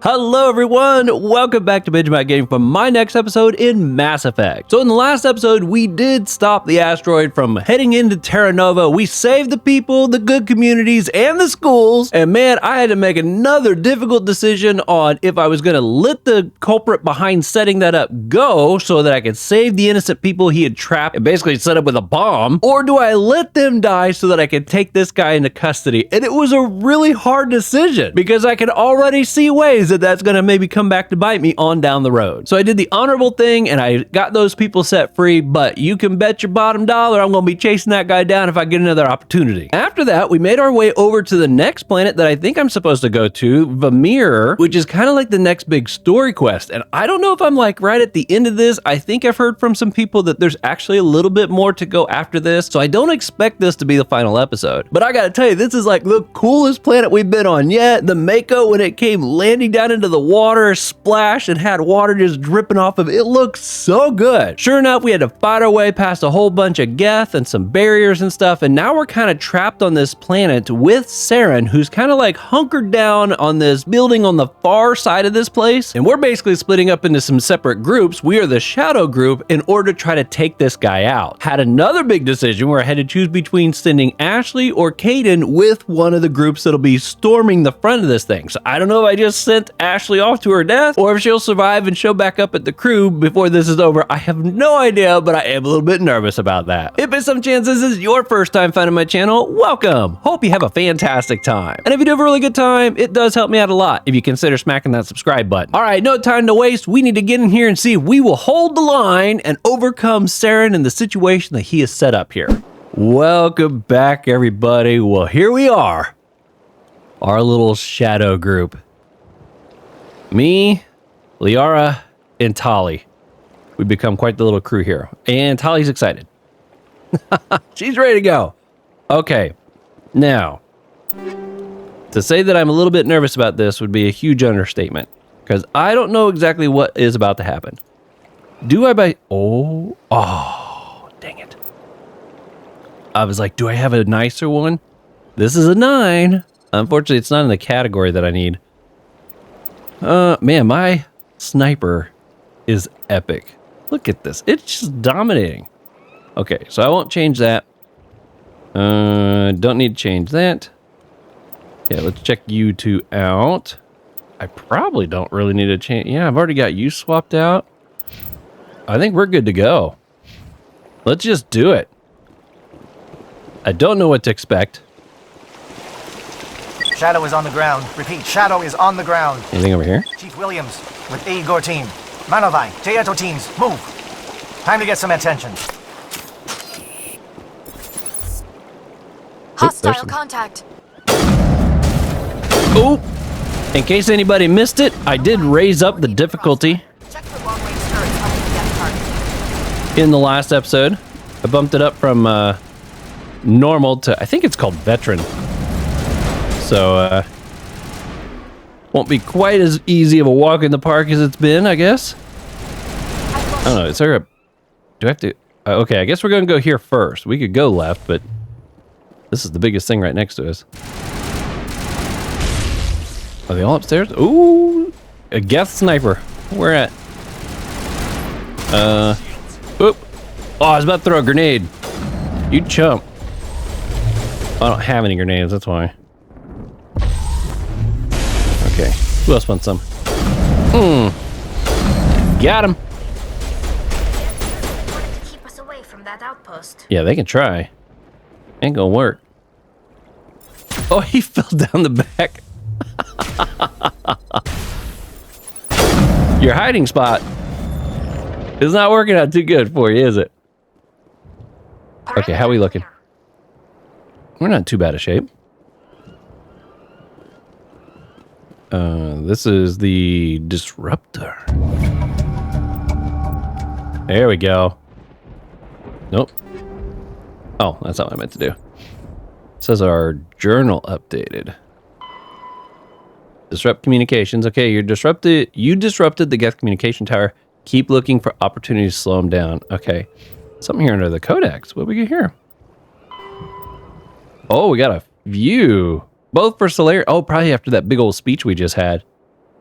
Hello everyone, welcome back to Benjamin Gaming for my next episode in Mass Effect. So in the last episode, we did stop the asteroid from heading into Terra Nova. We saved the people, the good communities, and the schools. And man, I had to make another difficult decision on if I was gonna let the culprit behind setting that up go so that I could save the innocent people he had trapped and basically set up with a bomb, or do I let them die so that I could take this guy into custody? And it was a really hard decision because I could already see ways that's going to maybe come back to bite me on down the road. So I did the honorable thing and I got those people set free, but you can bet your bottom dollar I'm going to be chasing that guy down if I get another opportunity. After that, we made our way over to the next planet that I think I'm supposed to go to, Vamir, which is kind of like the next big story quest. And I don't know if I'm like right at the end of this. I think I've heard from some people that there's actually a little bit more to go after this. So I don't expect this to be the final episode. But I got to tell you, this is like the coolest planet we've been on yet. The Mako, when it came landing down into the water, splashed and had water just dripping off of it. It looked so good. Sure enough, we had to fight our way past a whole bunch of Geth and some barriers and stuff, and now we're kind of trapped on this planet with Saren, who's kind of like hunkered down on this building on the far side of this place, and we're basically splitting up into some separate groups. We are the Shadow Group in order to try to take this guy out. Had another big decision where I had to choose between sending Ashley or Kaidan with one of the groups that'll be storming the front of this thing. So I don't know if I just sent Ashley off to her death or if she'll survive and show back up at the crew before this is over. I have no idea, but I am a little bit nervous about that. If it's some chance this is your first time finding my channel, welcome. Hope you have a fantastic time. And if you do have a really good time, it does help me out a lot if you consider smacking that subscribe button. All right, no time to waste. We need to get in here and see if we will hold the line and overcome Saren and the situation that he has set up here. Welcome back, everybody. Well, here we are. Our little Shadow Group. Me, Liara, and Tali. We've become quite the little crew here. And Tali's excited. She's ready to go. Okay, now, to say that I'm a little bit nervous about this would be a huge understatement, because I don't know exactly what is about to happen. Do I buy... Oh, dang it. I was like, do I have a nicer one? This is a 9. Unfortunately, it's not in the category that I need. Man, my sniper is epic. Look at this. It's just dominating. Okay, so I won't change that. Don't need to change that. Yeah, let's check you two out. I probably don't really need to change. Yeah, I've already got you swapped out. I think we're good to go. Let's just do it. I don't know what to expect. Shadow is on the ground. Repeat, Shadow is on the ground. Anything over here? Chief Williams with Igor team. Manovai, Teato teams, move. Time to get some attention. Hostile contact. Oh! In case anybody missed it, I did raise up the difficulty Check for long-range turrets helping to get targets. in the last episode. I bumped it up from normal to, I think it's called veteran. So, won't be quite as easy of a walk in the park as it's been, I guess. I don't know, is there a... Do I have to... okay, I guess we're going to go here first. We could go left, but this is the biggest thing right next to us. Are they all upstairs? Ooh! A Geth sniper. Where at? Oop. Oh, I was about to throw a grenade. You chump. I don't have any grenades, that's why. Okay, who else wants some? Got him. Wanted to keep us away from that outpost. Yeah, they can try. Ain't gonna work. Oh, he fell down the back. Your hiding spot is not working out too good for you, is it? Okay, how are we looking? We're not in too bad a shape. This is the disruptor. There we go. Nope. Oh, that's not what I meant to do. It says our journal updated. Disrupt communications. Okay, you disrupted the Geth communication tower. Keep looking for opportunities to slow them down. Okay. Something here under the codex. What do we get here? Oh, we got a view. Both for Solaire. Oh, probably after that big old speech we just had.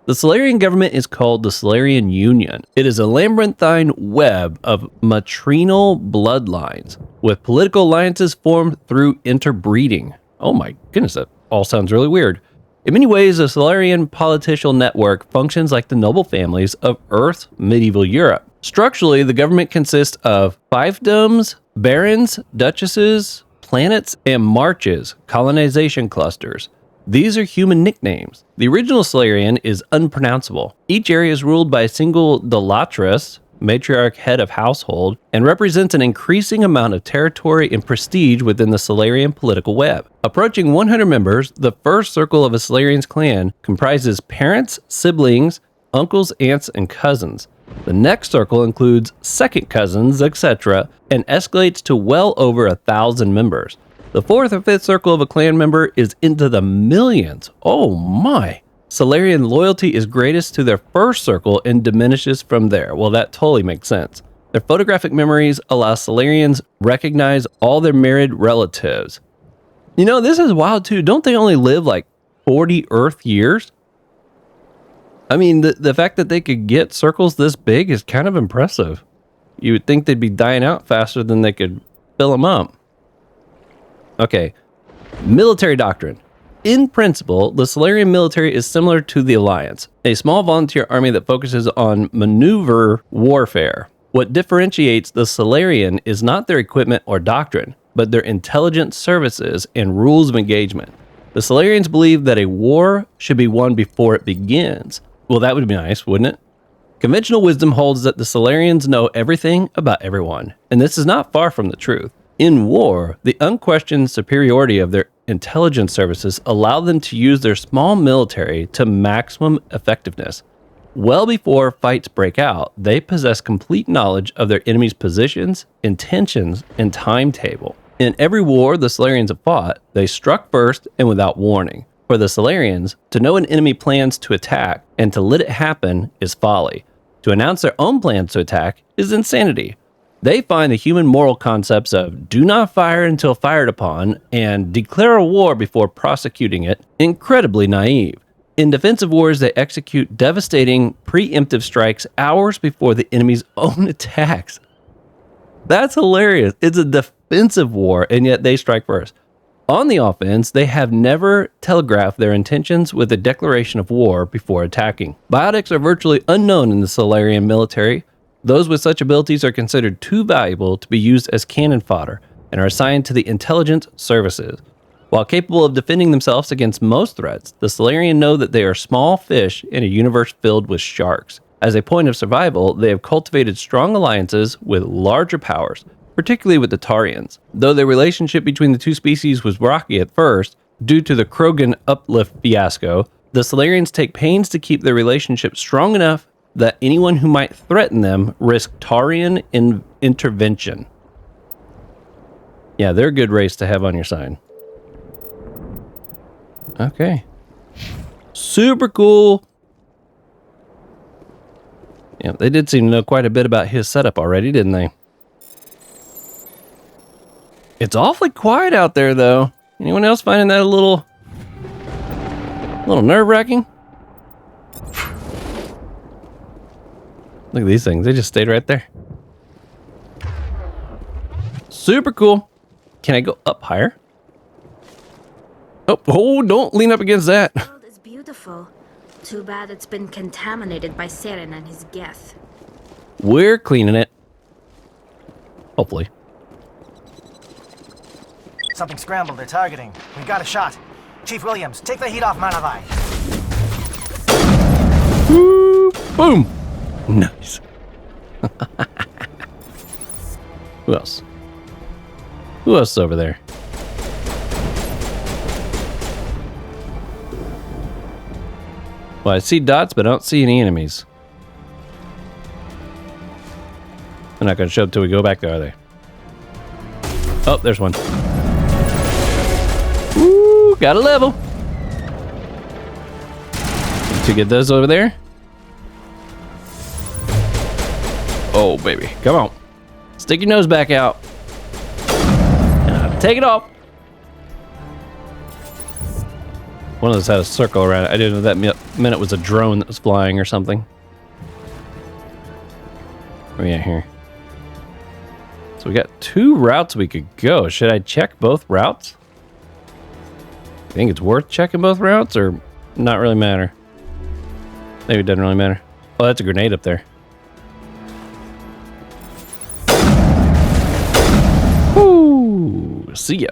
The Salarian government is called the Salarian Union. It is a labyrinthine web of matrinal bloodlines, with political alliances formed through interbreeding. Oh my goodness, that all sounds really weird. In many ways, the Salarian political network functions like the noble families of Earth's medieval Europe. Structurally, the government consists of fiefdoms, barons, duchesses, planets, and marches, colonization clusters. These are human nicknames. The original Salarian is unpronounceable. Each area is ruled by a single Dolatress, matriarch head of household, and represents an increasing amount of territory and prestige within the Salarian political web. Approaching 100 members, the first circle of a Salarian's clan comprises parents, siblings, uncles, aunts, and cousins. The next circle includes second cousins, etc., and escalates to well over 1,000 members. The fourth or fifth circle of a clan member is into the millions. Oh my! Salarian loyalty is greatest to their first circle and diminishes from there. Well, that totally makes sense. Their photographic memories allow Salarians recognize all their married relatives. You know, this is wild too. Don't they only live like 40 Earth years? I mean, the fact that they could get circles this big is kind of impressive. You would think they'd be dying out faster than they could fill them up. Okay, military doctrine. In principle, the Salarian military is similar to the Alliance, a small volunteer army that focuses on maneuver warfare. What differentiates the Salarian is not their equipment or doctrine, but their intelligence services and rules of engagement. The Salarians believe that a war should be won before it begins. Well, that would be nice, wouldn't it? Conventional wisdom holds that the Salarians know everything about everyone, and this is not far from the truth. In war, the unquestioned superiority of their intelligence services allow them to use their small military to maximum effectiveness. Well before fights break out, they possess complete knowledge of their enemy's positions, intentions, and timetable. In every war the Salarians have fought, they struck first and without warning. For the Salarians, to know an enemy plans to attack and to let it happen is folly. To announce their own plans to attack is insanity. They find the human moral concepts of do not fire until fired upon and declare a war before prosecuting it incredibly naive. In defensive wars, they execute devastating preemptive strikes hours before the enemy's own attacks. That's hilarious. It's a defensive war, and yet they strike first. On the offense, they have never telegraphed their intentions with a declaration of war before attacking. Biotics are virtually unknown in the Salarian military. Those with such abilities are considered too valuable to be used as cannon fodder and are assigned to the intelligence services. While capable of defending themselves against most threats, the Salarian know that they are small fish in a universe filled with sharks. As a point of survival, they have cultivated strong alliances with larger powers, particularly with the Tarians. Though the relationship between the two species was rocky at first, due to the Krogan uplift fiasco, the Salarians take pains to keep their relationship strong enough that anyone who might threaten them risk Tarian intervention. Yeah, they're a good race to have on your side. Okay. Super cool. Yeah, they did seem to know quite a bit about his setup already, didn't they? It's awfully quiet out there, though. Anyone else finding that a little nerve-wracking? Look at these things. They just stayed right there. Super cool. Can I go up higher? Oh, don't lean up against that. The world is beautiful. Too bad it's been contaminated by Seren and his Geth. We're cleaning it. Hopefully. Something scrambled. They're targeting. We got a shot. Chief Williams, take the heat off Manavai. Woo, boom. Nice. Who else? Who else is over there? Well, I see dots, but I don't see any enemies. They're not going to show up till we go back there, are they? Oh, there's one. Ooh, got a level. To get those over there. Oh, baby. Come on. Stick your nose back out. Take it off. One of those had a circle around it. I didn't know that meant it was a drone that was flying or something. Where are we at here? So we got 2 routes we could go. Should I check both routes? I think it's worth checking both routes or not really matter? Maybe it doesn't really matter. Oh, that's a grenade up there. Woo! See ya.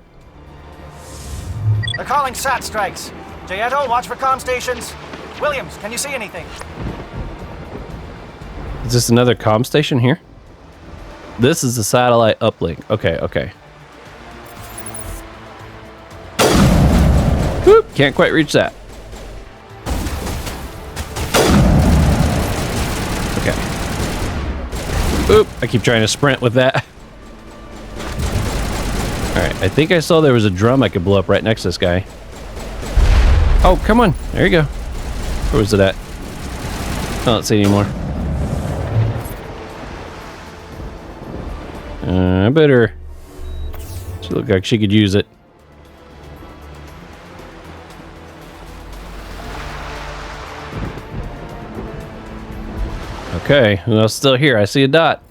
They're calling SAT strikes. Jayeto, watch for comm stations. Williams, can you see anything? Is this another comm station here? This is the satellite uplink. Okay, okay. Whoop, can't quite reach that. Okay. Oop, I keep trying to sprint with that. Alright, I think I saw there was a drum I could blow up right next to this guy. Oh, come on. There you go. Where was it at? I don't see it anymore. I better. She looked like she could use it. Okay, who else is still here? I see a dot.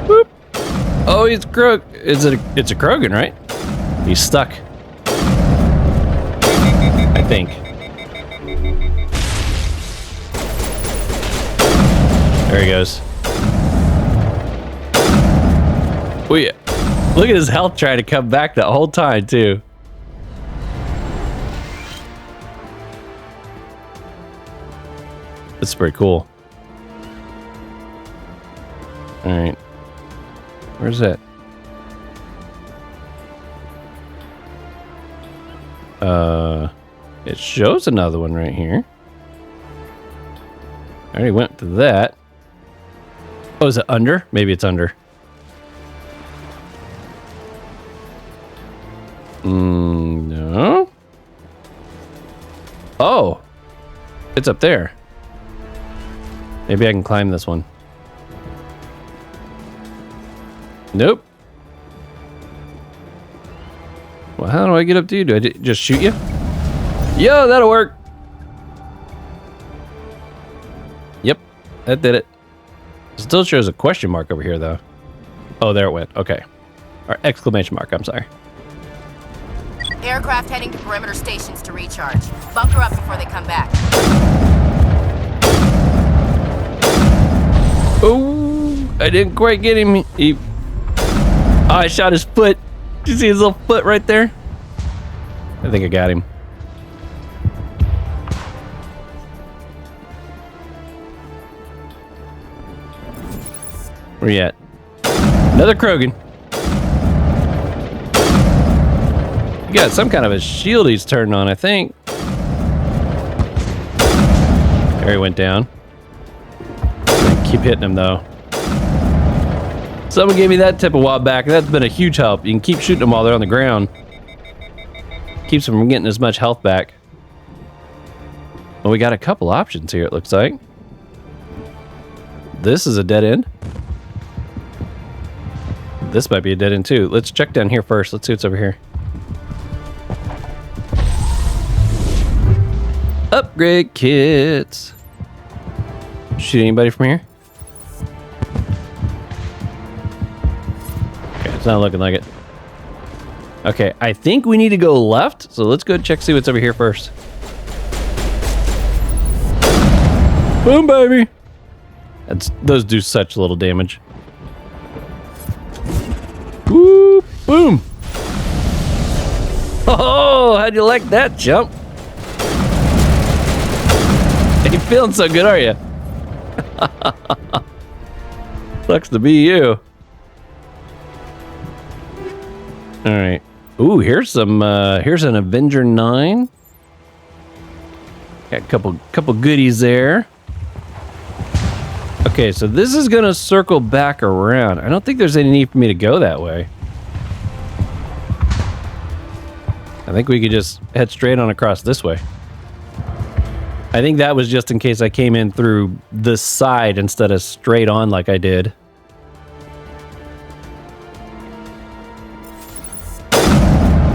Whoop. Oh, he's Krog. It's a Krogan, right? He's stuck. I think. There he goes. Oh yeah. Look at his health trying to come back the whole time too. That's pretty cool. Alright. Where's that? It shows another one right here. I already went to that. Oh, is it under? Maybe it's under. No. Oh. It's up there. Maybe I can climb this one. Nope. Well, how do I get up to you? Do I just shoot you? Yo, that'll work. Yep, that did it. Still shows a question mark over here, though. Oh, there it went. Okay. Or exclamation mark, I'm sorry. Aircraft heading to perimeter stations to recharge. Bunker up before they come back. Oh, I didn't quite get him. Oh, I shot his foot. Did you see his little foot right there? I think I got him. Where you at? Another Krogan. You got some kind of a shield he's turned on, I think. There he went down. Keep hitting him though. Someone gave me that tip a while back. That's been a huge help. You can keep shooting them while they're on the ground. Keeps them from getting as much health back. Well, we got a couple options here, it looks like. This is a dead end. This might be a dead end too. Let's check down here first. Let's see what's over here. Upgrade kits. Shoot anybody from here? Okay, it's not looking like it. Okay, I think we need to go left, so let's go check, see what's over here first. Boom, baby! Those do such little damage. Whoop, boom! Oh, how'd you like that jump? Ain't you feeling so good, are you? Sucks to be you. All right. Ooh, here's some. Here's an Avenger 9. Got a couple goodies there. Okay, so this is gonna circle back around. I don't think there's any need for me to go that way. I think we could just head straight on across this way. I think that was just in case I came in through the side instead of straight on like I did.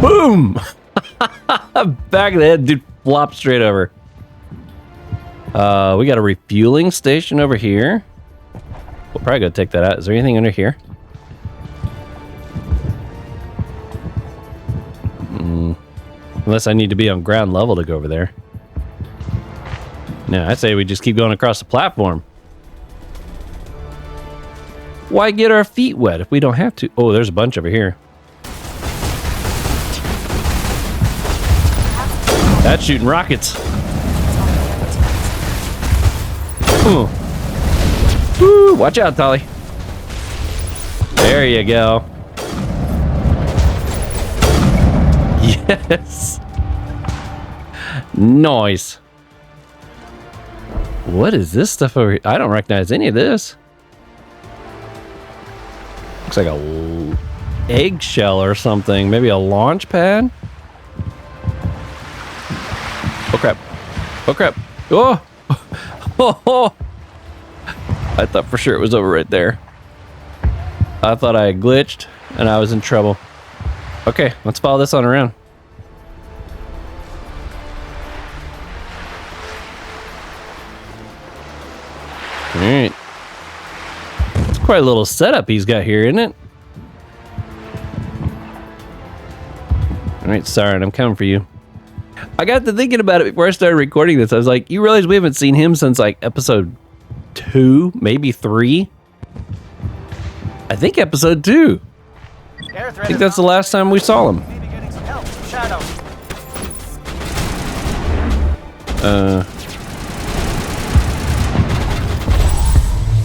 Boom! Back of the head, dude, flopped straight over. We got a refueling station over here. We'll probably go take that out. Is there anything under here? Unless I need to be on ground level to go over there. No, I say we just keep going across the platform. Why get our feet wet if we don't have to? Oh, there's a bunch over here. That's shooting rockets. Ooh. Woo, watch out, Tali. There you go. Yes. Nice. What is this stuff over here? I don't recognize any of this. Looks like a eggshell or something. Maybe a launch pad? Oh crap. Oh crap. Oh! Oh! I thought for sure it was over right there. I thought I had glitched and I was in trouble. Okay, let's follow this on around. Alright. It's quite a little setup he's got here, isn't it? Alright, Siren, I'm coming for you. I got to thinking about it before I started recording this. I was like, you realize we haven't seen him since like episode 2, maybe 3? I think episode 2. I think that's the last time we saw him. Maybe getting some help from Shadow.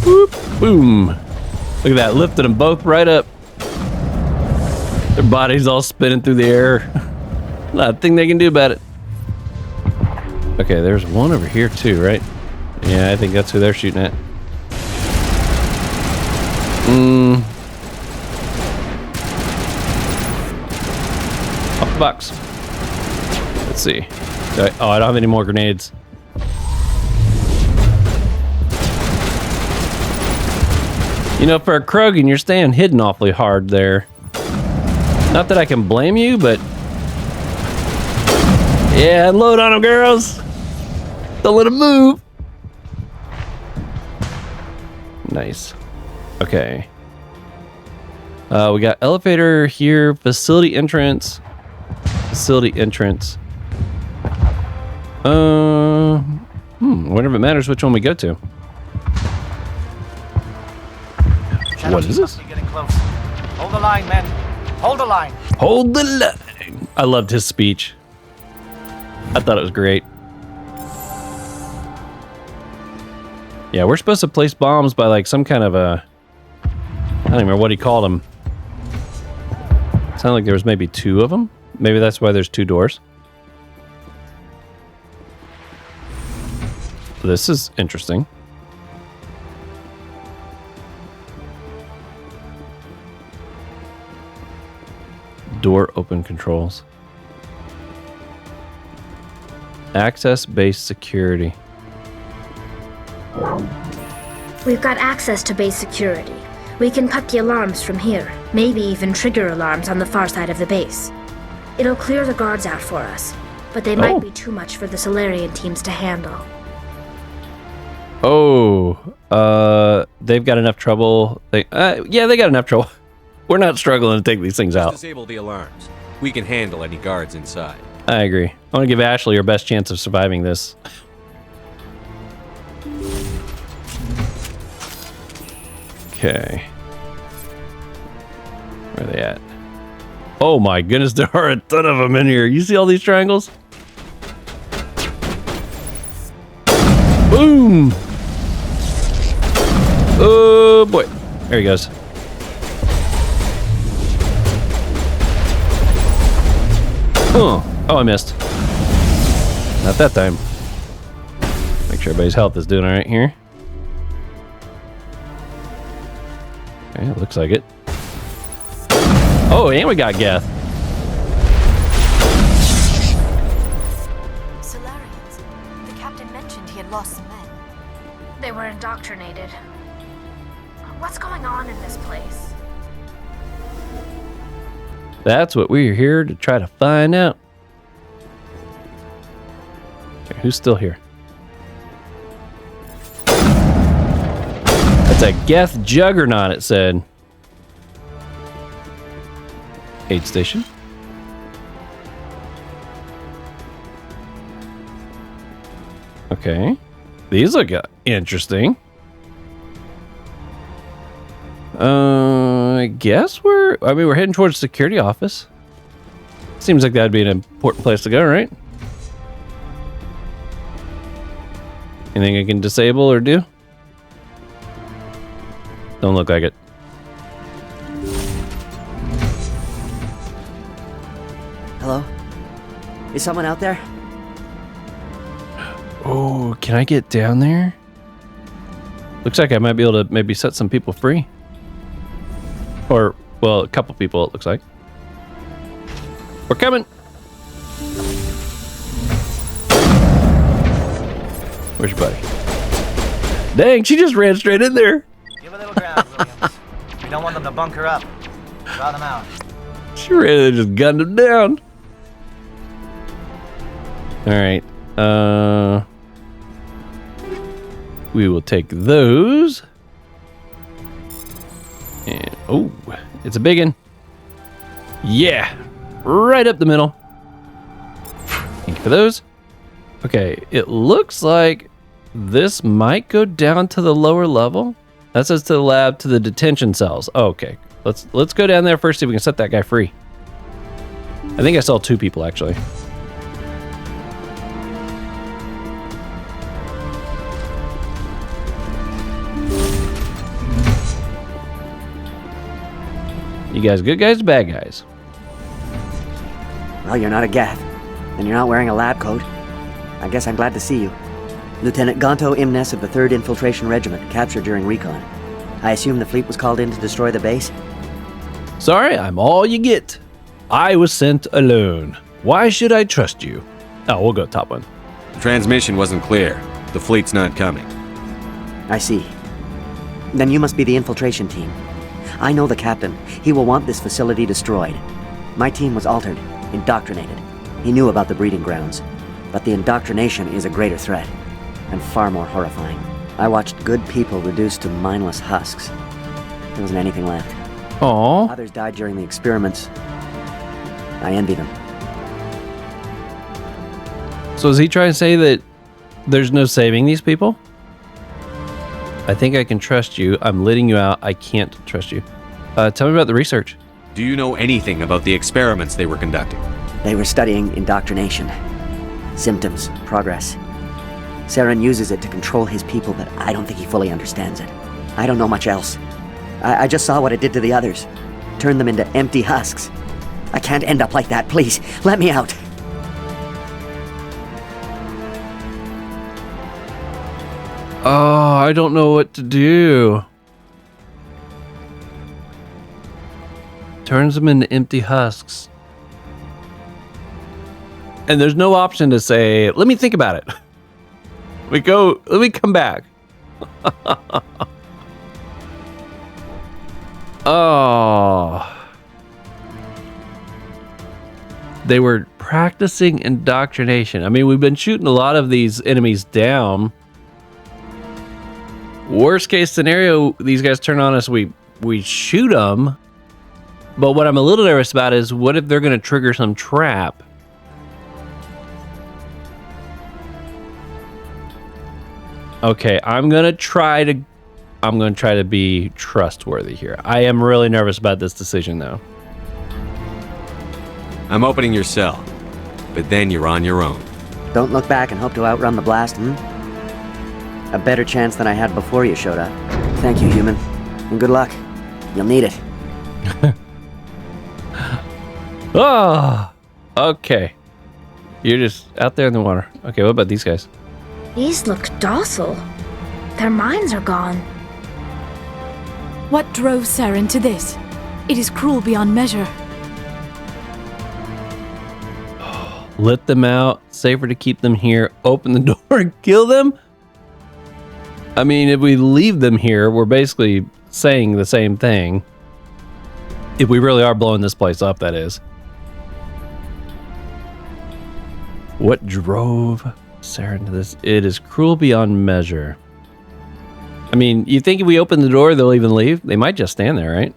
Whoop, boom. Look at that, lifted them both right up. Their bodies all spinning through the air. Nothing they can do about it. Okay, there's one over here too, right? Yeah, I think that's who they're shooting at. Off the box. Let's see. Oh, I don't have any more grenades. You know, for a Krogan, you're staying hidden awfully hard there. Not that I can blame you, but... yeah, load on them, girls! Don't let them move! Nice. Okay. We got elevator here, facility entrance. Facility entrance. Whenever it matters which one we go to. What is this? Getting close. Hold the line, men. Hold the line. Hold the line. I loved his speech. I thought it was great. Yeah, we're supposed to place bombs by like some kind of a... I don't remember what he called them. Sounded like there was maybe 2 of them. Maybe that's why there's 2 doors. This is interesting. Door open controls. Access base security. We've got access to base security. We can cut the alarms from here, maybe even trigger alarms on the far side of the base. It'll clear the guards out for us, but they might be too much for the Solarian teams to handle. Oh, they've got enough trouble. Yeah, they got enough trouble. We're not struggling to take these things out. Disable the alarms. We can handle any guards inside. I agree. I want to give Ashley her best chance of surviving this. Okay. Where are they at? Oh my goodness, there are a ton of them in here. You see all these triangles? Boom! Oh boy. There he goes. Oh, I missed. Not that time. Make sure everybody's health is doing all right here. Okay, it looks like it. Oh, and we got Geth. Solarians. The captain mentioned he had lost some men. They were indoctrinated. What's going on in this place? That's what we're here to try to find out. who's still here? That's a Geth Juggernaut, it said. Aid station. Okay. These look interesting. I guess we're heading towards the security office. Seems like that'd be an important place to go, right? Anything I can disable or do? Don't look like it. Hello? Is someone out there? Oh, can I get down there? Looks like I might be able to maybe set some people free. Or, well, a couple people, it looks like. We're coming. Where's your buddy? Dang, she just ran straight in there. Give a little ground, Williams. We don't want them to bunker up. Draw them out. She ran in and just gunned him down. All right. We will take those. And, oh, it's a big one. Yeah, right up the middle. Thank you for those. Okay, it looks like this might go down to the lower level. That says to the lab, to the detention cells. Oh, okay, let's go down there first, see if we can set that guy free. I think I saw 2 people actually. You guys good guys or bad guys? Well, you're not a Geth, and you're not wearing a lab coat. I guess I'm glad to see you. Lieutenant Gonto Imnes of the 3rd Infiltration Regiment, captured during recon. I assume the fleet was called in to destroy the base? Sorry, I'm all you get. I was sent alone. Why should I trust you? Oh, we'll go top one. The transmission wasn't clear. The fleet's not coming. I see. Then you must be the infiltration team. I know the captain. He will want this facility destroyed. My team was altered, indoctrinated. He knew about the breeding grounds. But the indoctrination is a greater threat, and far more horrifying. I watched good people reduced to mindless husks. There wasn't anything left. Aww. Others died during the experiments. I envy them. So is he trying to say that there's no saving these people? I think I can trust you. I'm letting you out. I can't trust you. Tell me about the research. Do you know anything about the experiments they were conducting? They were studying indoctrination. Symptoms, progress. Saren uses it to control his people, but I don't think he fully understands it. I don't know much else. I just saw what it did to the others. Turned them into empty husks. I can't end up like that. Please, let me out. Oh, I don't know what to do. Turns them into empty husks. And there's no option to say, let me think about it. Let me come back. Oh. They were practicing indoctrination. I mean, we've been shooting a lot of these enemies down. Worst case scenario, these guys turn on us, we shoot them. But what I'm a little nervous about is what if they're going to trigger some trap? Okay, I'm going to try to be trustworthy here. I am really nervous about this decision though. I'm opening your cell, but then you're on your own. Don't look back and hope to outrun the blast, A better chance than I had before you showed up. Thank you, human. And good luck. You'll need it. Oh, okay. You're just out there in the water. Okay, what about these guys? These look docile. Their minds are gone. What drove Saren to this? It is cruel beyond measure. Let them out. Safer to keep them here. Open the door and kill them? I mean, if we leave them here, we're basically saying the same thing. If we really are blowing this place up, that is. What drove Saren to this. It is cruel beyond measure. I mean, you think if we open the door, they'll even leave? They might just stand there, right?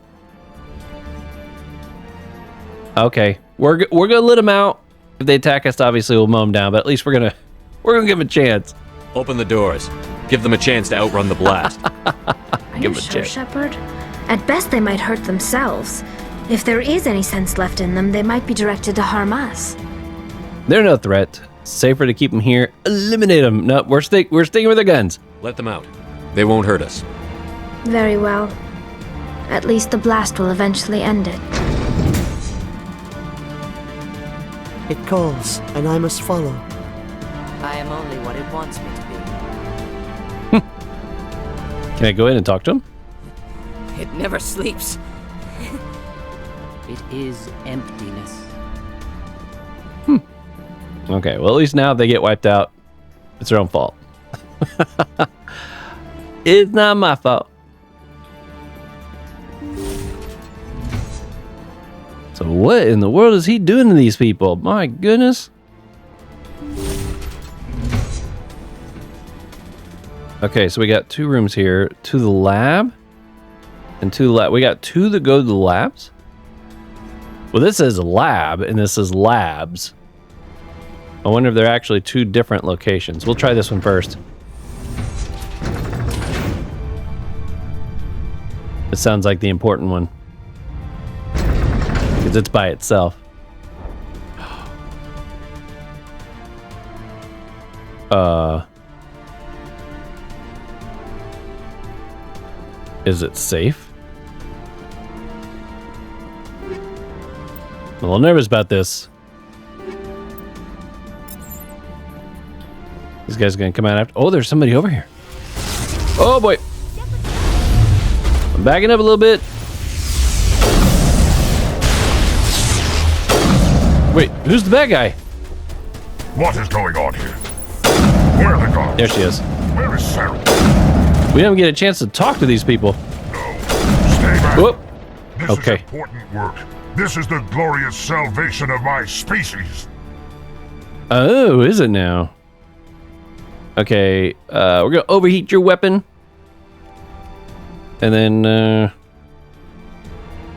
Okay, we're gonna let them out. If they attack us, obviously we'll mow them down. But at least we're gonna give them a chance. Open the doors. Give them a chance to outrun the blast. Are you sure, Shepard? At best, they might hurt themselves. If there is any sense left in them, they might be directed to harm us. They're no threat. Safer to keep them here. Eliminate them. No, we're sticking with the guns. Let them out. They won't hurt us. Very well. At least the blast will eventually end it. It calls, and I must follow. I am only what it wants me to Can I go in and talk to him? be. It never sleeps. It is emptiness. Okay, well, at least now if they get wiped out, it's their own fault. It's not my fault. So what in the world is he doing to these people? My goodness. Okay, so we got 2 rooms here. To the lab. And to the lab. We got 2 that go to the labs? Well, this is lab, and this is labs. I wonder if they're actually 2 different locations. We'll try this one first. It sounds like the important one. Because it's by itself. Is it safe? I'm a little nervous about this. These guys are gonna come out after. Oh, there's somebody over here. Oh boy. I'm backing up a little bit. Wait, who's the bad guy? What is going on here? Where are the guards? There she is. Where is Sarah? We didn't get a chance to talk to these people. No. Stay back. Whoop. This Okay. is important work. This is the glorious salvation of my species. Oh, is it now? Okay, we're gonna overheat your weapon. And then,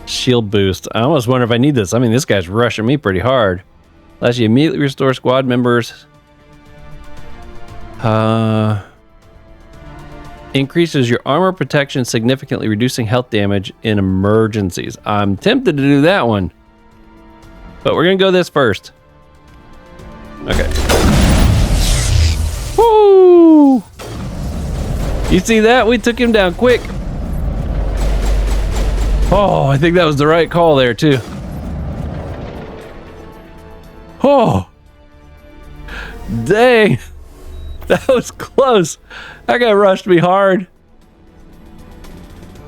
shield boost. I almost wonder if I need this. I mean, this guy's rushing me pretty hard. Lets you immediately restore squad members. Increases your armor protection, significantly reducing health damage in emergencies. I'm tempted to do that one. But we're gonna go this first. Okay. Woo! You see that? We took him down quick. Oh, I think that was the right call there, too. Oh! Dang! That was close. That guy rushed me hard.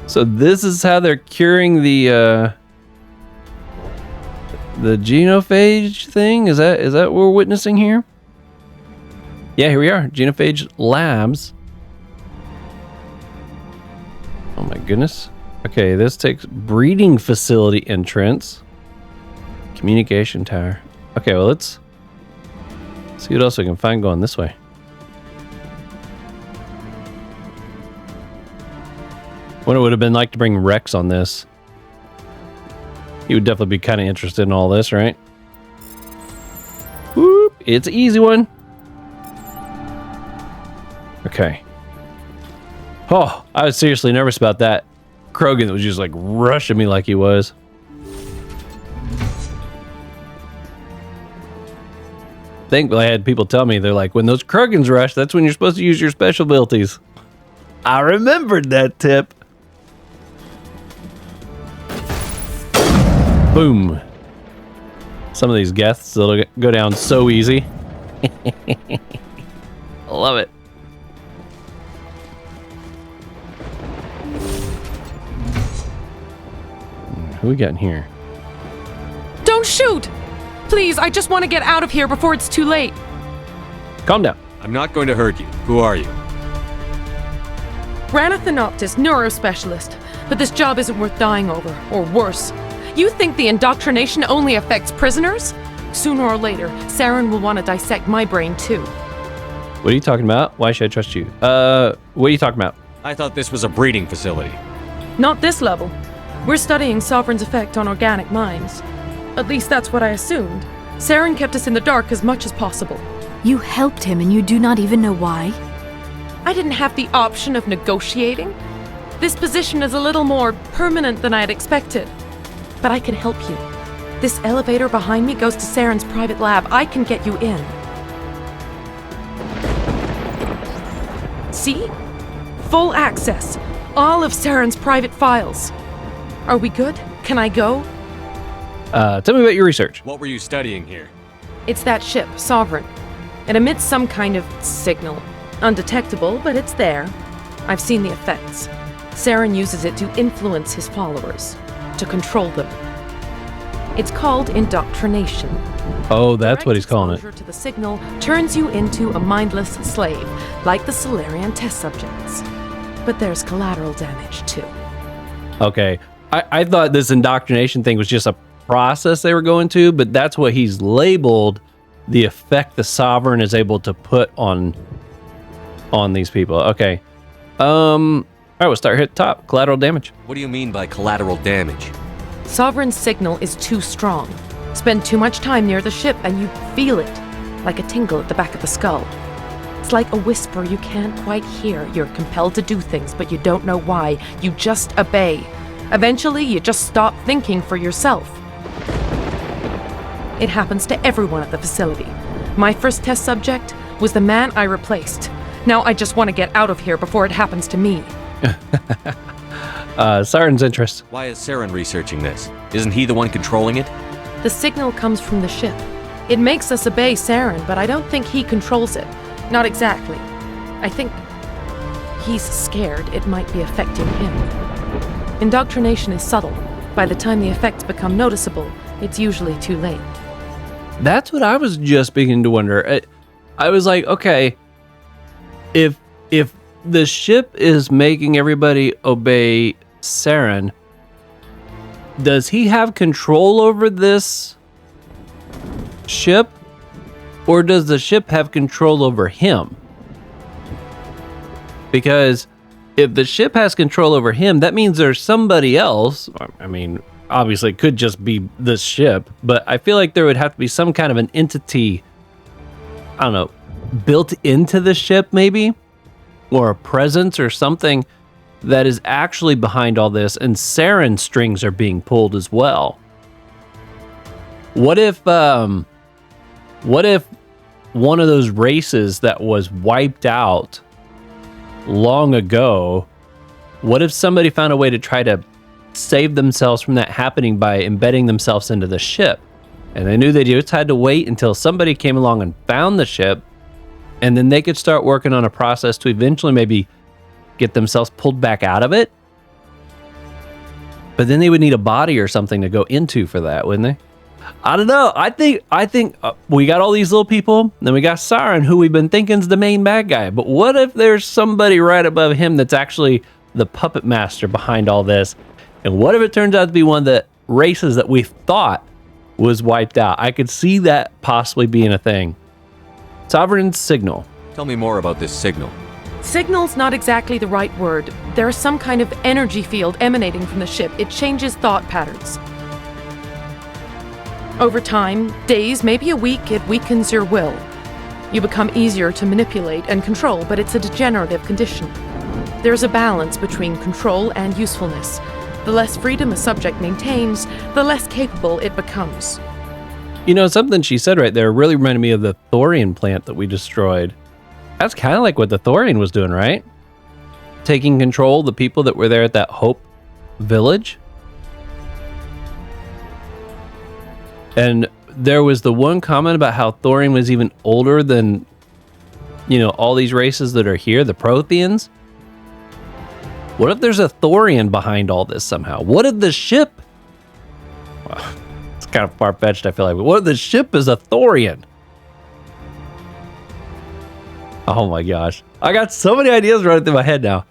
So this is how they're curing the genophage thing? Is that what we're witnessing here? Yeah, here we are. Genophage Labs. Oh my goodness. Okay, this takes breeding facility entrance. Communication tower. Okay, well, let's see what else we can find going this way. What it would have been like to bring Rex on this. He would definitely be kind of interested in all this, right? Whoop, it's an easy one. Okay. Oh, I was seriously nervous about that. Krogan was just like rushing me like he was. Thankfully, I had people tell me, they're like, when those Krogans rush, that's when you're supposed to use your special abilities. I remembered that tip. Boom. Some of these Geths that'll go down so easy. I love it. Who we got in here? Don't shoot! Please, I just want to get out of here before it's too late. Calm down. I'm not going to hurt you. Who are you? Rana Thanoptis, neurospecialist. But this job isn't worth dying over, or worse. You think the indoctrination only affects prisoners? Sooner or later, Saren will want to dissect my brain too. What are you talking about? Why should I trust you? What are you talking about? I thought this was a breeding facility. Not this level. We're studying Sovereign's effect on organic minds. At least that's what I assumed. Saren kept us in the dark as much as possible. You helped him and you do not even know why? I didn't have the option of negotiating. This position is a little more permanent than I had expected. But I can help you. This elevator behind me goes to Saren's private lab. I can get you in. See? Full access. All of Saren's private files. Are we good? Can I go? Tell me about your research. What were you studying here? It's that ship, Sovereign. It emits some kind of signal. Undetectable, but it's there. I've seen the effects. Saren uses it to influence his followers, to control them. It's called indoctrination. Oh, that's what he's calling it. Exposure to the signal turns you into a mindless slave, like the Solarian test subjects. But there's collateral damage, too. Okay. I thought this indoctrination thing was just a process they were going to, but that's what he's labeled the effect the Sovereign is able to put on these people. Okay. All right, we'll start here at the top. Collateral damage. What do you mean by collateral damage? Sovereign's signal is too strong. Spend too much time near the ship and you feel it, like a tingle at the back of the skull. It's like a whisper you can't quite hear. You're compelled to do things, but you don't know why. You just obey. Eventually, you just stop thinking for yourself. It happens to everyone at the facility. My first test subject was the man I replaced. Now I just want to get out of here before it happens to me. Saren's interest. Why is Saren researching this? Isn't he the one controlling it? The signal comes from the ship. It makes us obey Saren, but I don't think he controls it. Not exactly. I think he's scared it might be affecting him. Indoctrination is subtle. By the time the effects become noticeable, it's usually too late. That's what I was just beginning to wonder. I was like, okay, if the ship is making everybody obey Saren, does he have control over this ship? Or does the ship have control over him? Because if the ship has control over him, that means there's somebody else. I mean, obviously it could just be this ship, but I feel like there would have to be some kind of an entity, I don't know, built into the ship maybe, or a presence or something that is actually behind all this, and Saren strings are being pulled as well. What if one of those races that was wiped out long ago, what if somebody found a way to try to save themselves from that happening by embedding themselves into the ship? And they knew they just had to wait until somebody came along and found the ship, and then they could start working on a process to eventually maybe get themselves pulled back out of it. But then they would need a body or something to go into for that, wouldn't they? I don't know. I think we got all these little people, then we got Saren, who we've been thinking's the main bad guy. But what if there's somebody right above him that's actually the puppet master behind all this? And what if it turns out to be one of the races that we thought was wiped out? I could see that possibly being a thing. Sovereign's signal. Tell me more about this signal. Signal's not exactly the right word. There's some kind of energy field emanating from the ship. It changes thought patterns. Over time, days, maybe a week, it weakens your will. You become easier to manipulate and control, but it's a degenerative condition. There's a balance between control and usefulness. The less freedom a subject maintains, the less capable it becomes. You know, something she said right there really reminded me of the Thorian plant that we destroyed. That's kind of like what the Thorian was doing, right? Taking control of the people that were there at that Hope village. And there was the one comment about how Thorian was even older than, you know, all these races that are here, the Protheans. What if there's a Thorian behind all this somehow? What if the ship... Well, it's kind of far-fetched, I feel like. But what if the ship is a Thorian? Oh my gosh. I got so many ideas running through my head now.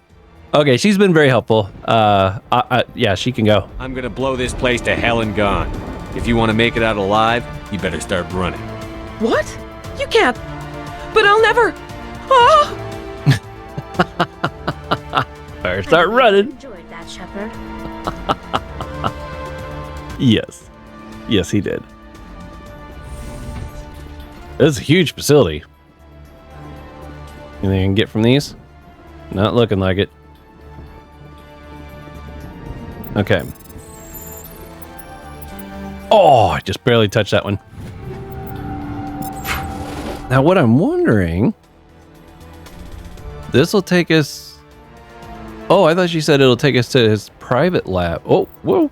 Okay, she's been very helpful. Yeah, she can go. I'm gonna blow this place to hell and gone. If you want to make it out alive, you better start running. What? You can't. But I'll never... Better start running. Enjoyed that, Shepard. Yes. Yes, he did. This is a huge facility. Anything I can get from these? Not looking like it. Okay. Oh, I just barely touched that one. Now, what I'm wondering... This will take us... Oh, I thought she said it'll take us to his private lab. Oh, whoa.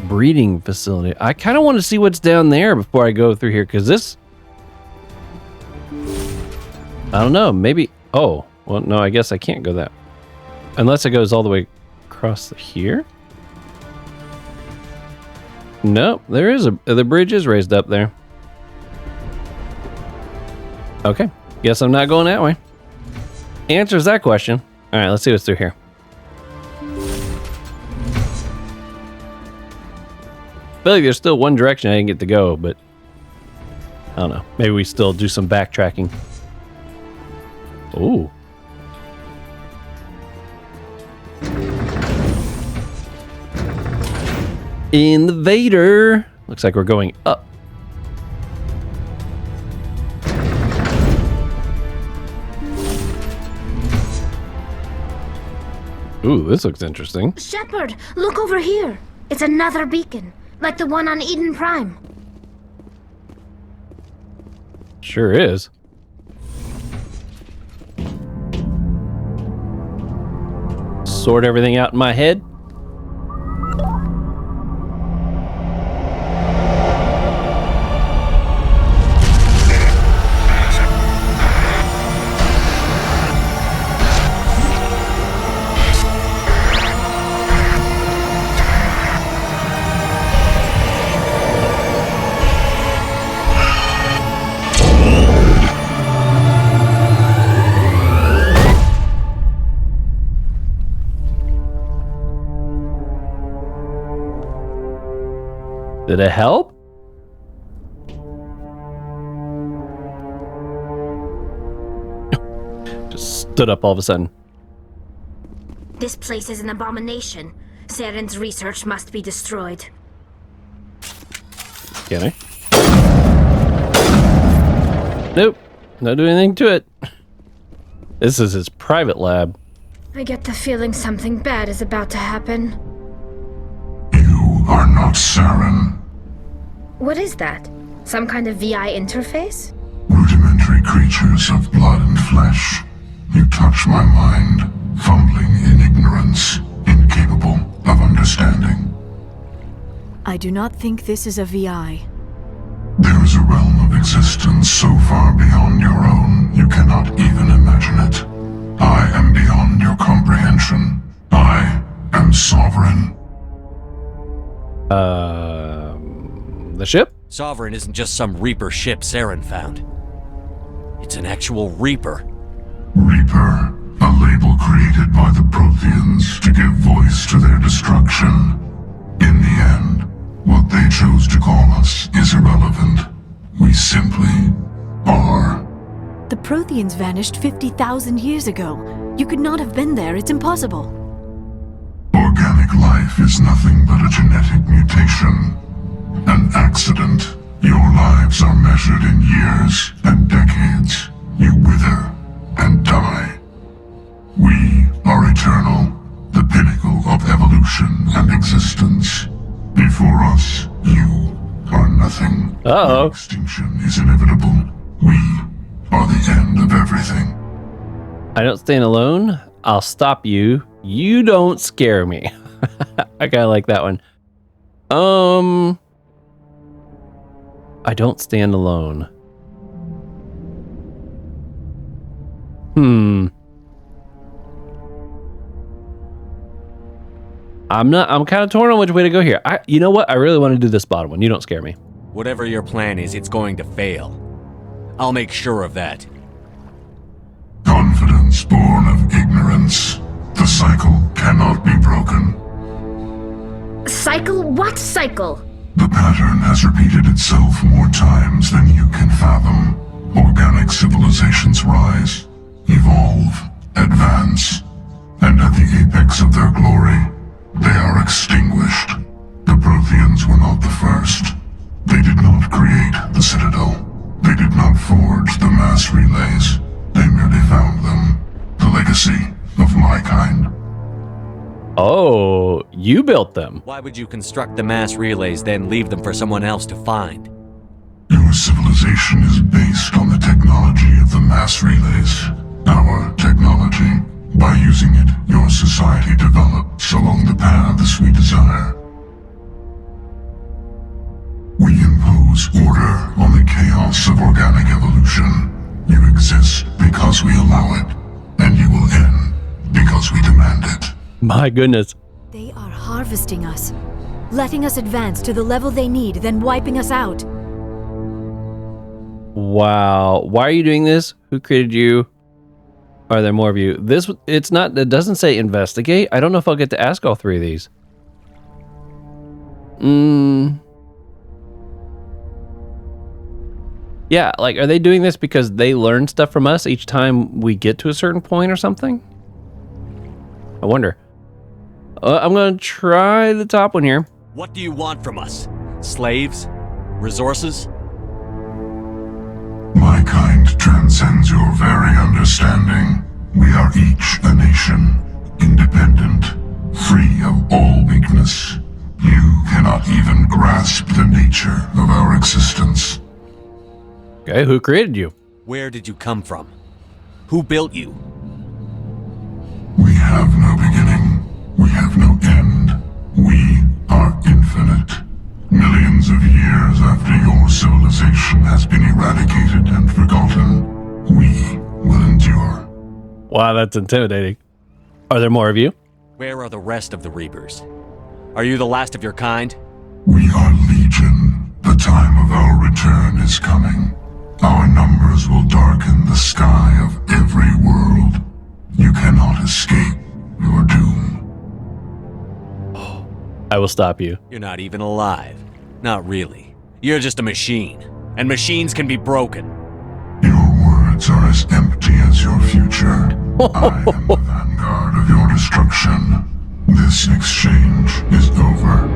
Breeding facility. I kind of want to see what's down there before I go through here, because this... I don't know, maybe... Oh, well, no, I guess I can't go that... Unless it goes all the way across here? Nope, there is a... The bridge is raised up there. Okay, guess I'm not going that way. Answers that question. All right, let's see what's through here. I feel like there's still one direction I didn't get to go, but I don't know. Maybe we still do some backtracking. Ooh. Invader. Looks like we're going up. Ooh, this looks interesting. Shepard, look over here. It's another beacon, like the one on Eden Prime. Sure is. Sort everything out in my head. Did it help? Just stood up all of a sudden. This place is an abomination. Saren's research must be destroyed. Can I? Nope. Not doing anything to it. This is his private lab. I get the feeling something bad is about to happen. You are not Saren. What is that? Some kind of VI interface? Rudimentary creatures of blood and flesh. You touch my mind, fumbling in ignorance, incapable of understanding. I do not think this is a VI. There is a realm of existence so far beyond your own, you cannot even imagine it. I am beyond your comprehension. I am sovereign. The ship? Sovereign isn't just some Reaper ship Saren found. It's an actual Reaper. Reaper, a label created by the Protheans to give voice to their destruction. In the end, what they chose to call us is irrelevant. We simply are. The Protheans vanished 50,000 years ago. You could not have been there. It's impossible. Organic life is nothing but a genetic mutation. An accident. Your lives are measured in years and decades. You wither and die. We are eternal, the pinnacle of evolution and existence. Before us, you are nothing. Uh-oh. Extinction is inevitable. We are the end of everything. I don't stand alone. I'll stop you. You don't scare me. I kind of like that one. I don't stand alone. I'm kind of torn on which way to go here. You know what? I really want to do this bottom one. You don't scare me. Whatever your plan is, it's going to fail. I'll make sure of that. Confidence born of ignorance. The cycle cannot be broken. Cycle? What cycle? The pattern has repeated itself more times than you can fathom. Organic civilizations rise, evolve, advance, and at the apex of their glory, they are extinguished. The Protheans were not the first. They did not create the Citadel. They did not forge the mass relays. They merely found them. The legacy of my kind. Oh, you built them. Why would you construct the mass relays, then leave them for someone else to find? Your civilization is based on the technology of the mass relays. Our technology. By using it, your society develops along the paths we desire. We impose order on the chaos of organic evolution. You exist because we allow it, and you will end because we demand it. My goodness. They are harvesting us, letting us advance to the level they need, then wiping us out. Wow. Why are you doing this? Who created you? Are there more of you? It doesn't say investigate. I don't know if I'll get to ask all three of these. Yeah, like, are they doing this because they learn stuff from us each time we get to a certain point or something? I wonder. I'm going to try the top one here. What do you want from us? Slaves? Resources? My kind transcends your very understanding. We are each a nation, independent, free of all weakness. You cannot even grasp the nature of our existence. Okay, who created you? Where did you come from? Who built you? We have no beginning. We have no end. We are infinite. Millions of years after your civilization has been eradicated and forgotten, we will endure. Wow, that's intimidating. Are there more of you? Where are the rest of the Reapers? Are you the last of your kind? We are legion. The time of our return is coming. Our numbers will darken the sky of every world. You cannot escape your doom. I will stop you. You're not even alive. Not really. You're just a machine. And machines can be broken. Your words are as empty as your future. I am the vanguard of your destruction. This exchange is over.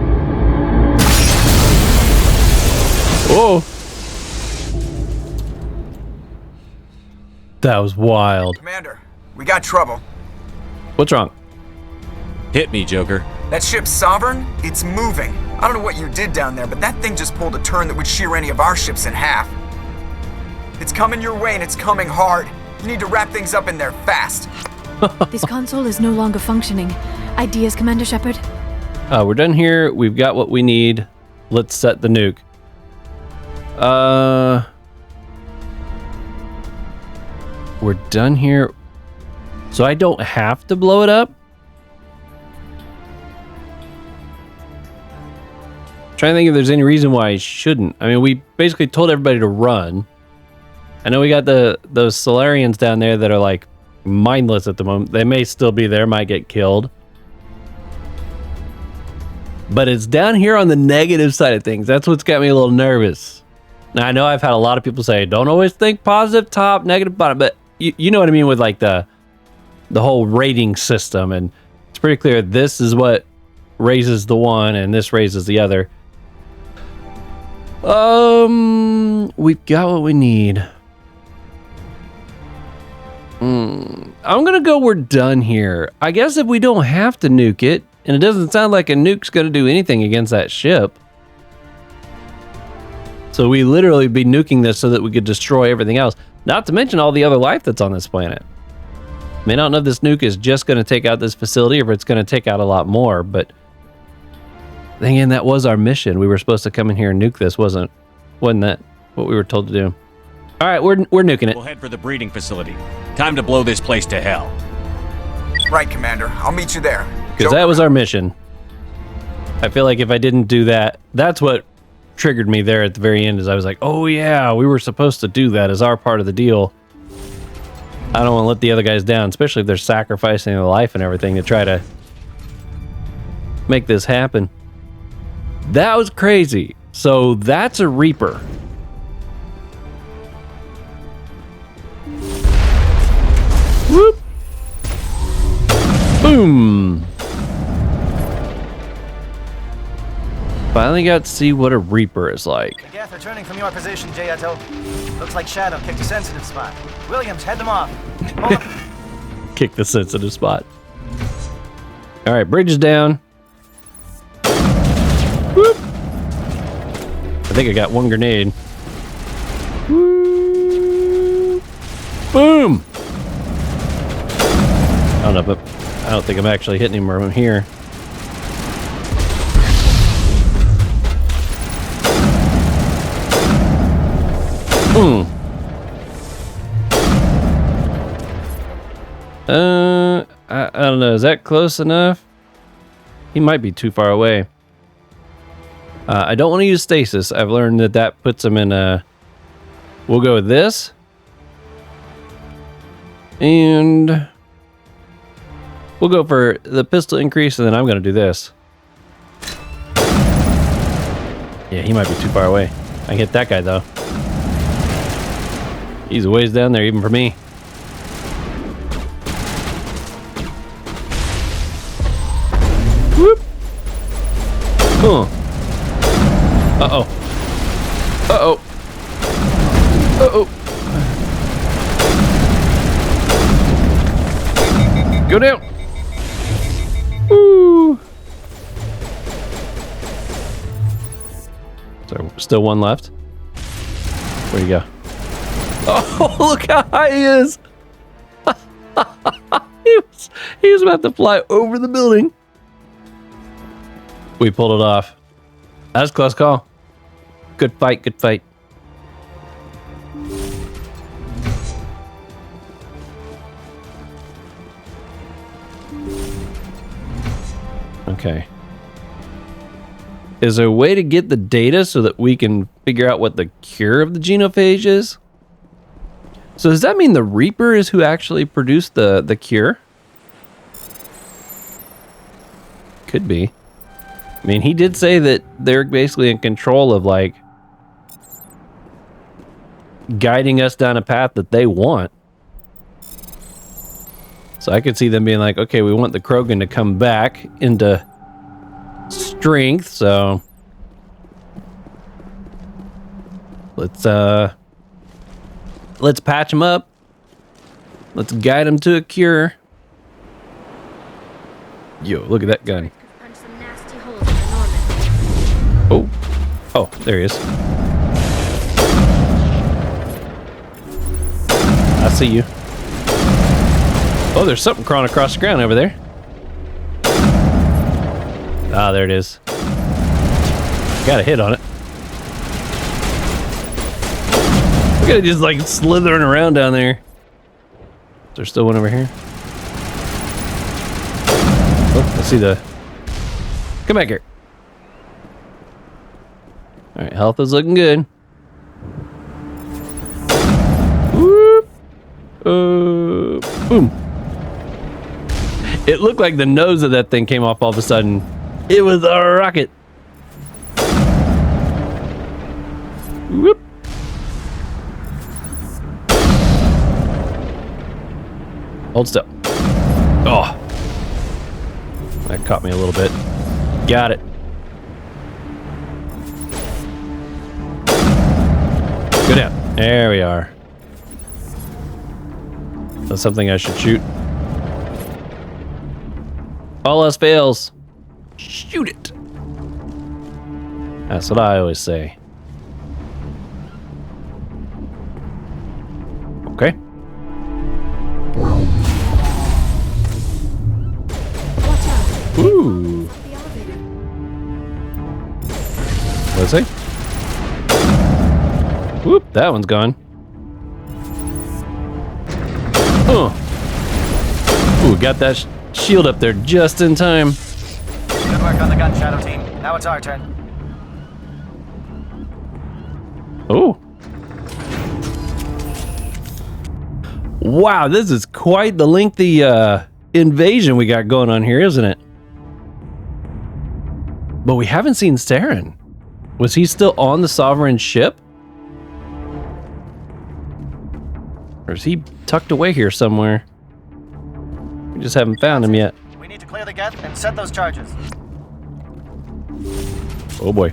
Whoa. That was wild. Commander, we got trouble. What's wrong? Hit me, Joker. That ship Sovereign, it's moving. I don't know what you did down there, but that thing just pulled a turn that would shear any of our ships in half. It's coming your way and it's coming hard. You need to wrap things up in there fast. This console is no longer functioning. Ideas, Commander Shepard? We're done here. We've got what we need. Let's set the nuke. We're done here. So I don't have to blow it up? Trying to think if there's any reason why I shouldn't. I mean, we basically told everybody to run. I know we got those Solarians down there that are like mindless at the moment. They may still be there, might get killed. But it's down here on the negative side of things. That's what's got me a little nervous. Now, I know I've had a lot of people say, don't always think positive top, negative bottom, but you know what I mean with like the whole rating system. And it's pretty clear this is what raises the one and this raises the other. We've got what we need. I'm gonna go we're done here. I guess if we don't have to nuke it, and it doesn't sound like a nuke's gonna do anything against that ship. So we literally be nuking this so that we could destroy everything else. Not to mention all the other life that's on this planet. I mean, I don't know if this nuke is just gonna take out this facility or if it's gonna take out a lot more, but then again, that was our mission. We were supposed to come in here and nuke this, wasn't that what we were told to do? All right, we're nuking it. We'll head for the breeding facility. Time to blow this place to hell. Right, Commander. I'll meet you there. Because that was our mission. I feel like if I didn't do that, that's what triggered me there at the very end. Is I was like, oh yeah, we were supposed to do that as our part of the deal. I don't want to let the other guys down, especially if they're sacrificing their life and everything to try to make this happen. That was crazy. So that's a Reaper. Whoop. Boom. Finally got to see what a Reaper is like. Geth returning from your position, Jayato. Looks like Shadow kicked a sensitive spot. Williams, head them off. Hold up. Kick the sensitive spot. All right, bridge is down. Whoop. I think I got one grenade. Woo. Boom. I don't know, but I don't think I'm actually hitting him from here. I don't know. Is that close enough? He might be too far away. I don't want to use stasis. I've learned that that puts him in a... We'll go with this. And... we'll go for the pistol increase, and then I'm going to do this. Yeah, he might be too far away. I can hit that guy, though. He's a ways down there, even for me. Whoop! Uh-oh. Uh-oh. Uh-oh. Go down. Woo! So, still one left. Where'd he go? Oh, look how high he is! he was about to fly over the building. We pulled it off. That was a close call. Good fight, good fight. Okay. Is there a way to get the data so that we can figure out what the cure of the genophage is? So does that mean the Reaper is who actually produced the cure? Could be. I mean, he did say that they're basically in control of, like, guiding us down a path that they want. So I could see them being like, okay, we want the Krogan to come back into strength, so let's patch them up. Let's guide them to a cure. Yo, look at that gun. Oh, oh, there he is. I see you. Oh, there's something crawling across the ground over there. Ah, there it is. Got a hit on it. Look at it just like slithering around down there. Is there still one over here? Oh, I see the... Come back here. Alright, health is looking good. Whoop. Boom. It looked like the nose of that thing came off all of a sudden. It was a rocket. Whoop. Hold still. Oh. That caught me a little bit. Got it. Go down. There we are. That's something I should shoot. All else fails. Shoot it. That's what I always say. Okay. Ooh. What's it? Whoop, that one's gone. Oh. Ooh, got that shield up there just in time. Good work on the gun, Shadow Team. Now it's our turn. Oh. Wow, this is quite the lengthy invasion we got going on here, isn't it? But we haven't seen Saren. Was he still on the Sovereign ship? Or is he tucked away here somewhere? We just haven't found him yet. We need to clear the gate and set those charges. Oh boy.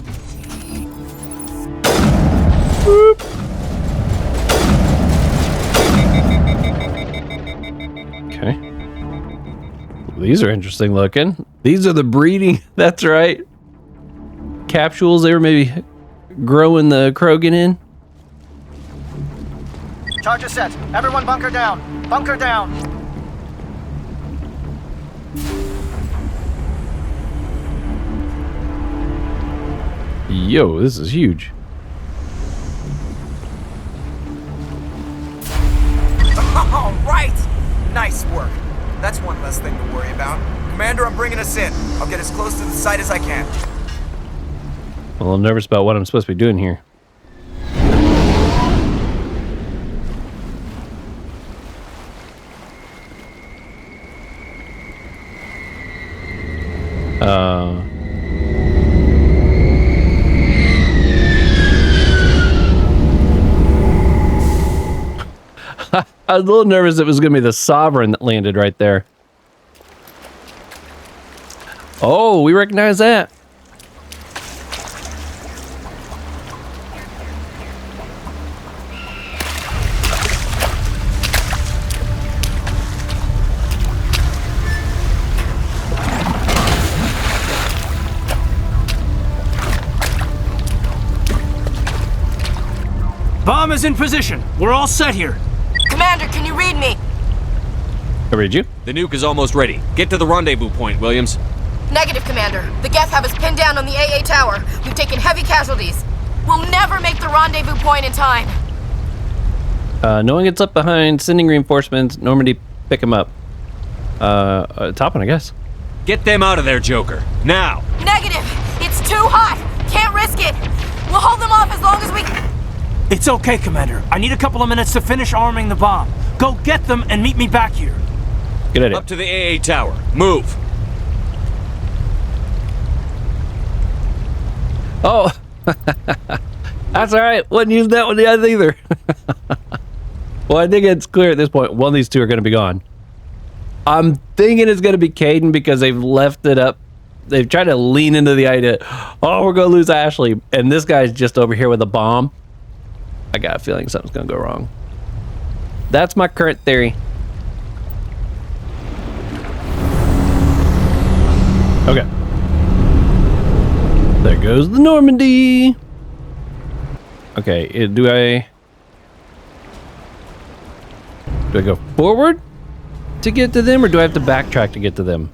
Boop. Okay. These are interesting looking. These are the breeding, that's right. Capsules they were maybe growing the Krogan in. Charges set. Everyone bunker down. Bunker down. Yo, this is huge. All right! Nice work. That's one less thing to worry about. Commander, I'm bringing us in. I'll get as close to the site as I can. I'm a little nervous about what I'm supposed to be doing here. I was a little nervous it was going to be the Sovereign that landed right there. Oh, we recognize that. Bomb is in position. We're all set here. Commander, can you read me? I read you. The nuke is almost ready. Get to the rendezvous point, Williams. Negative, Commander. The Geth have us pinned down on the AA tower. We've taken heavy casualties. We'll never make the rendezvous point in time. No one gets up behind, sending reinforcements. Normandy, pick him up. Top one, I guess. Get them out of there, Joker. Now! Negative! It's too hot! Can't risk it! We'll hold them off as long as we... It's okay, Commander. I need a couple of minutes to finish arming the bomb. Go get them and meet me back here. Good idea. Up to the AA tower. Move! Oh! That's alright. Wasn't using that one yet either. Well, I think it's clear at this point. One of these two are going to be gone. I'm thinking it's going to be Kaidan because they've left it up. They've tried to lean into the idea, oh, we're going to lose Ashley. And this guy's just over here with a bomb. I got a feeling something's going to go wrong. That's my current theory. Okay. There goes the Normandy. Okay, do I go forward to get to them, or do I have to backtrack to get to them?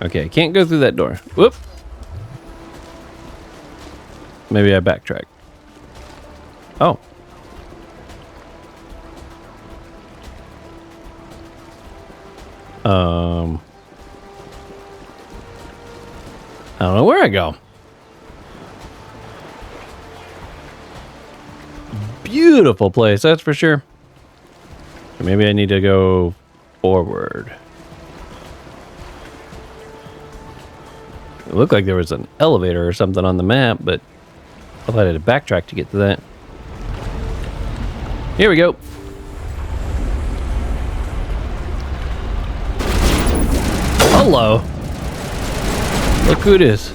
Okay, can't go through that door. Whoop. Maybe I backtrack. Oh. I don't know where I go. Beautiful place, that's for sure. Maybe I need to go forward. It looked like there was an elevator or something on the map, but I thought I had to backtrack to get to that. Here we go. Hello. Look who it is.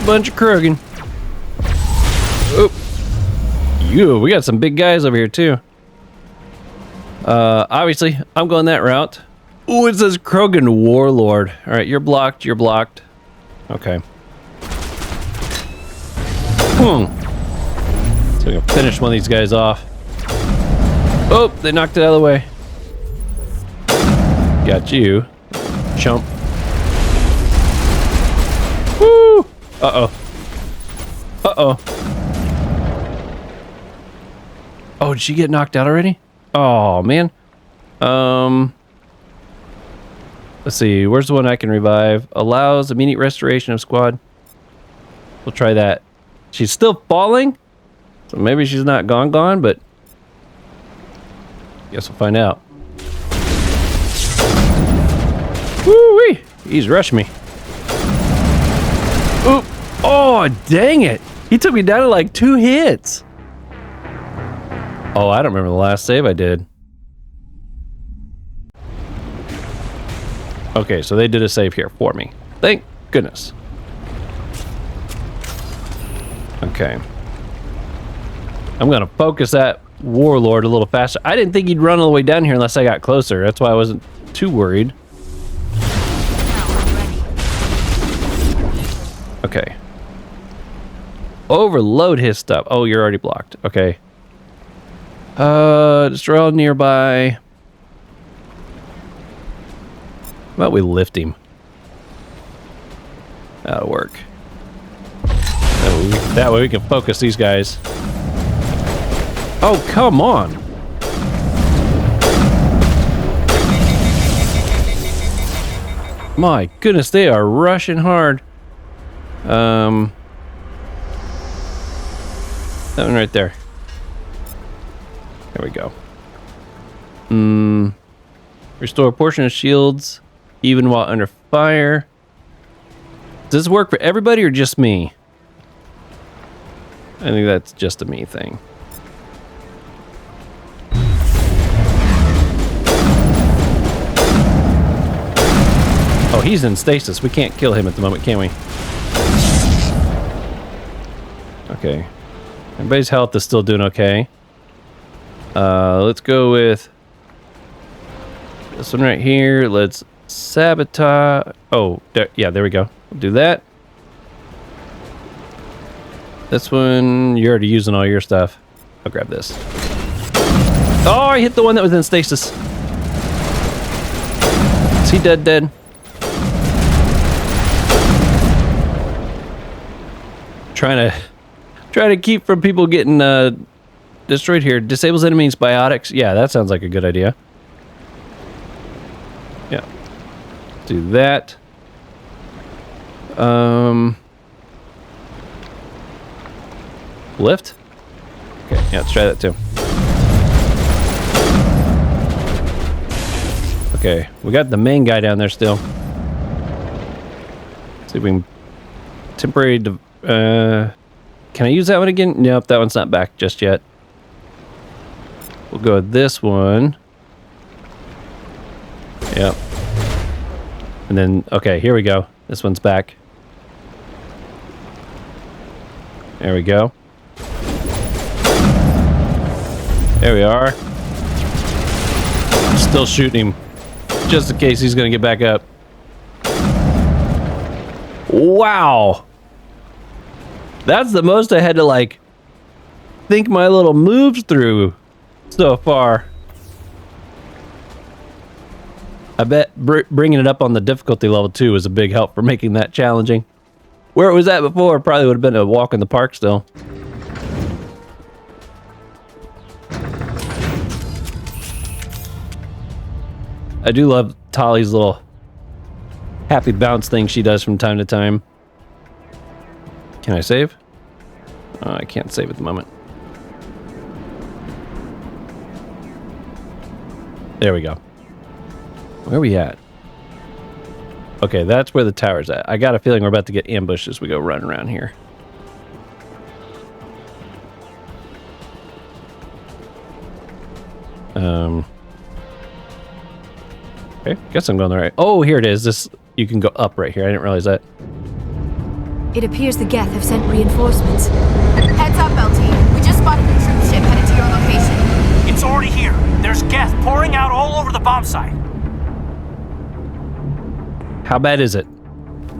Bunch of Krogan. Oh. We got some big guys over here too. Obviously, I'm going that route. Ooh, it says Krogan Warlord. Alright, you're blocked, you're blocked. Okay. So I'm gonna finish one of these guys off. Oh, they knocked it out of the way. Got you. Chump. Woo! Uh-oh. Uh-oh. Oh, did she get knocked out already? Oh, man. Let's see. Where's the one I can revive? Allows immediate restoration of squad. We'll try that. She's still falling? So maybe she's not gone, but... guess we'll find out. Woo-wee! He's rushing me. Oh, dang it. He took me down to like 2 hits. Oh, I don't remember the last save I did. Okay, so they did a save here for me. Thank goodness. Okay. I'm gonna focus that warlord a little faster. I didn't think he'd run all the way down here unless I got closer. That's why I wasn't too worried. Okay. Overload his stuff. Oh, you're already blocked. Okay. Destroy all nearby. How about we lift him? That'll work. That way we can focus these guys. Oh, come on. My goodness, they are rushing hard. That one right there. There we go. Restore a portion of shields even while under fire. Does this work for everybody or just me? I think that's just a me thing. Oh, he's in stasis. We can't kill him at the moment, can we? Okay. Everybody's health is still doing okay. Let's go with this one right here. Let's sabotage. Oh, yeah, there we go. We'll do that. This one, you're already using all your stuff. I'll grab this. Oh, I hit the one that was in stasis. Is he dead? Trying to keep from people getting destroyed here. Disables enemies biotics. Yeah, that sounds like a good idea. Yeah. Do that. Lift? Okay, yeah, let's try that too. Okay, we got the main guy down there still. Let's see if we can temporary. Can I use that one again? Nope, that one's not back just yet. We'll go with this one. Yep. And then, okay, here we go. This one's back. There we go. There we are. Still shooting him, just in case he's gonna get back up. Wow. That's the most I had to, like, think my little moves through so far. I bet bringing it up on the difficulty level 2 was a big help for making that challenging. Where it was at before probably would have been a walk in the park still. I do love Tali's little happy bounce thing she does from time to time. Can I save? I can't save at the moment. There we go. Where are we at? Okay, that's where the tower's at. I got a feeling we're about to get ambushed as we go running around here. Okay, guess I'm going the right. Oh, here it is. This, you can go up right here. I didn't realize that. It appears the Geth have sent reinforcements. Heads up, LT. We just spotted a troop ship headed to your location. It's already here. There's Geth pouring out all over the bomb site. How bad is it?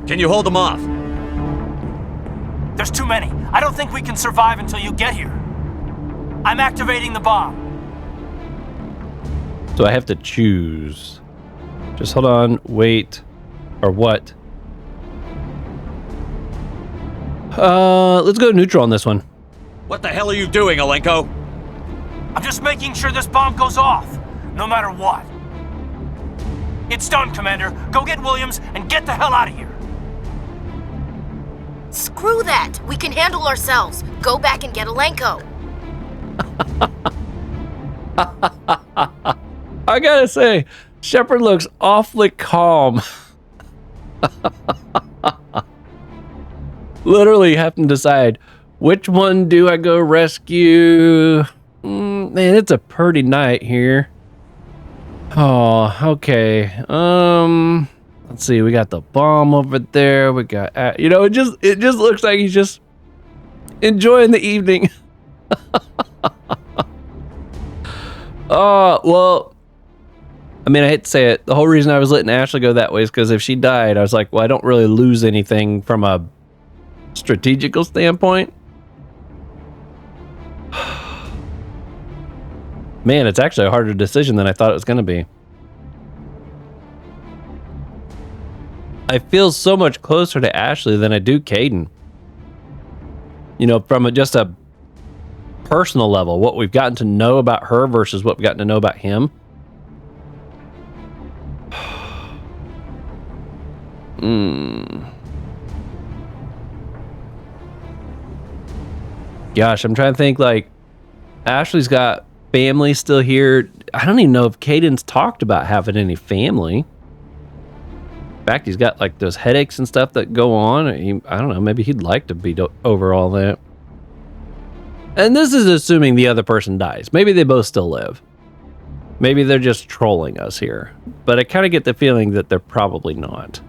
Can you hold them off? There's too many. I don't think we can survive until you get here. I'm activating the bomb. So I have to choose. Just hold on, wait, or what? Let's go neutral on this one. What the hell are you doing, Alenko? I'm just making sure this bomb goes off, no matter what. It's done, Commander. Go get Williams and get the hell out of here. Screw that. We can handle ourselves. Go back and get Alenko. I gotta say, Shepard looks awfully calm. Literally have to decide which one do I go rescue. Man, it's a pretty night here. Oh, okay. Let's see. We got the bomb over there. We got, you know, it just looks like he's just enjoying the evening. Oh, well, I mean, I hate to say it. The whole reason I was letting Ashley go that way is because if she died, I was like, well, I don't really lose anything from a strategical standpoint. Man, it's actually a harder decision than I thought it was going to be. I feel so much closer to Ashley than I do Kaidan. You know, from just a personal level, what we've gotten to know about her versus what we've gotten to know about him. Gosh, I'm trying to think, like, Ashley's got family still here. I don't even know if Kaidan's talked about having any family. In fact, he's got like those headaches and stuff that go on. I don't know, maybe he'd like to be over all that. And this is assuming the other person dies. Maybe they both still live. Maybe they're just trolling us here. But I kind of get the feeling that they're probably not.